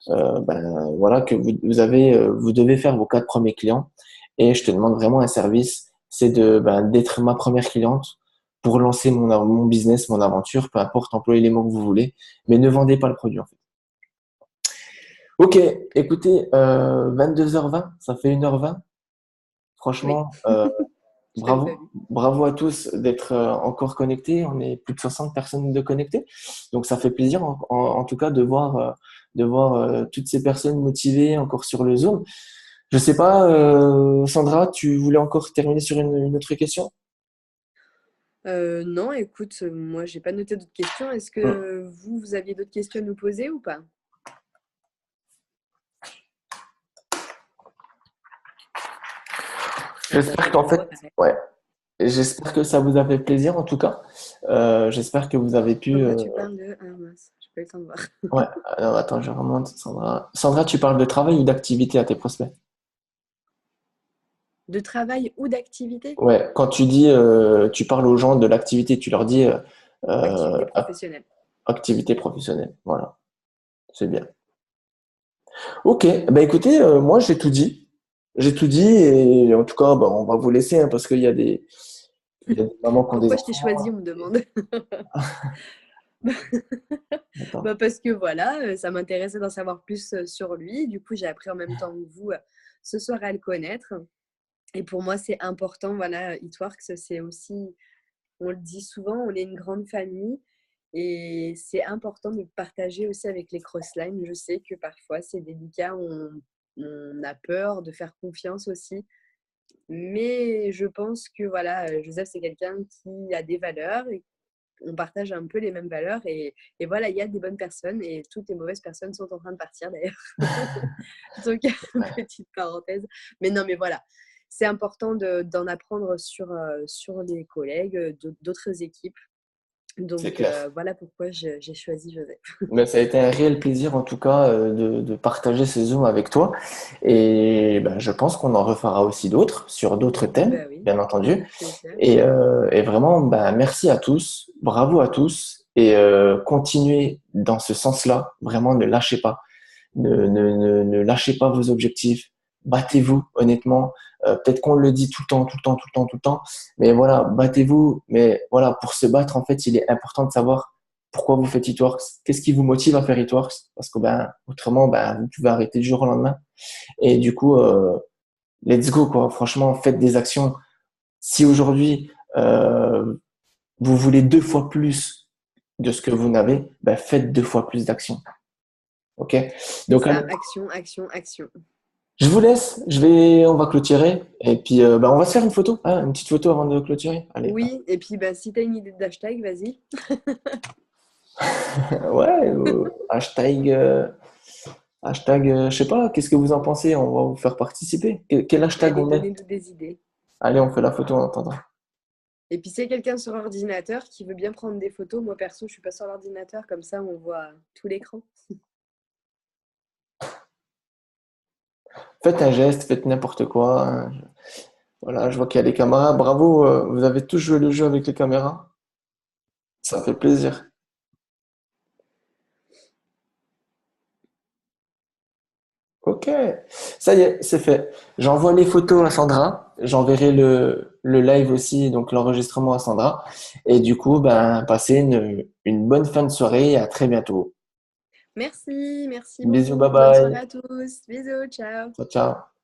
ben, voilà que vous devez faire vos 4 premiers clients et je te demande vraiment un service, c'est d'être ma première cliente pour lancer mon business, mon aventure, peu importe, employez les mots que vous voulez, mais ne vendez pas le produit en fait. Ok, écoutez, 22h20, ça fait 1h20.
oui,
Franchement,
je l'avais pas
bravo,
vu.
bravo à tous d'être encore connectés. On est plus de 60 personnes de connectées. Donc ça fait plaisir en tout cas de voir toutes ces personnes motivées encore sur le Zoom. Je sais pas, Sandra, tu voulais encore terminer sur une autre question?
Non, écoute, moi, j'ai pas noté d'autres questions. Est-ce
Hmm.
que vous aviez d'autres questions à nous poser ou pas? Bon, bah,
J'espère
ben,
qu'en fait,
moi, pareil.
ouais, J'espère que ça vous a fait plaisir en tout cas. J'espère que vous avez pu.
Sandra, tu parles de... Ah mince, j'ai pas eu le temps de voir.
Ouais, alors attends, je remonte. Sandra. Sandra, tu parles de travail ou d'activité à tes prospects?
De travail ou d'activité?
Ouais, quand tu dis, tu parles aux gens de l'activité, tu leur dis
Activité professionnelle.
activité professionnelle. Voilà, c'est bien. Ok, bah écoutez, moi j'ai tout dit. J'ai tout dit et en tout cas, bah, on va vous laisser hein, parce il y a des mamans qui ont des
Pourquoi je t'ai choisi,
enfants.
on me demande.
Attends.
Bah parce que voilà, ça m'intéressait d'en savoir plus sur lui. Du coup, j'ai appris en même temps que vous ce soir à le connaître. Et pour moi, c'est important, voilà, Eatworks, c'est aussi, on le dit souvent, on est une grande famille et c'est important de partager aussi avec les crosslines. Je sais que parfois c'est délicat, on a peur de faire confiance aussi. Mais je pense que voilà, Joseph, c'est quelqu'un qui a des valeurs et on partage un peu les mêmes valeurs. Et voilà, il y a des bonnes personnes et toutes les mauvaises personnes sont en train de partir d'ailleurs. Donc, petite parenthèse. Mais non, mais voilà, c'est important d'en apprendre sur les collègues d'autres équipes.
C'est
Donc,
clair.
voilà pourquoi j'ai choisi Joseph.
Ben, ça a été un réel plaisir en tout cas de partager ces Zooms avec toi. Et ben, je pense qu'on en refera aussi d'autres sur d'autres thèmes,
Ben oui,
bien entendu.
avec plaisir.
Et vraiment, ben, merci à tous, bravo à tous et continuez dans ce sens-là. Vraiment, ne lâchez pas. Ne lâchez pas vos objectifs. Battez-vous, honnêtement. Peut-être qu'on le dit tout le temps, tout le temps, tout le temps, tout le temps. Mais voilà, battez-vous. Mais voilà, pour se battre, en fait, il est important de savoir pourquoi vous faites Eatworks. Qu'est-ce qui vous motive à faire Eatworks? Parce que ben, autrement, ben, vous pouvez arrêter du jour au lendemain. Et du coup, let's go, quoi. Franchement, faites des actions. Si aujourd'hui, vous voulez 2 fois plus de ce que vous n'avez, ben, faites 2 fois plus d'actions. OK?
C'est
Donc,
ça,
allez,
action, action, action.
je vous laisse, on va clôturer et puis bah, on va se faire une photo, hein, une petite photo avant de clôturer. Allez,
Oui, et puis bah, si tu as une idée d'hashtag, vas-y.
ouais, hashtag, je sais pas, qu'est-ce que vous en pensez? On va vous faire participer. Quel hashtag
Allez,
on met?
donnez-nous des idées.
Allez, on fait la photo en attendant.
Et puis, s'il y a quelqu'un sur ordinateur qui veut bien prendre des photos, moi perso, je suis pas sur l'ordinateur, comme ça on voit tout l'écran.
Faites un geste, faites n'importe quoi, hein. Voilà, je vois qu'il y a les caméras. Bravo, vous avez tous joué le jeu avec les caméras. Ça fait plaisir. Ok, ça y est, c'est fait. J'envoie les photos à Sandra. J'enverrai le live aussi, donc l'enregistrement à Sandra. Et du coup, ben, passez une bonne fin de soirée et à très bientôt.
Merci, merci
Bisous, bye
beaucoup. Bonne
bye.
soirée à tous. Bisous, ciao.
Ciao, ciao.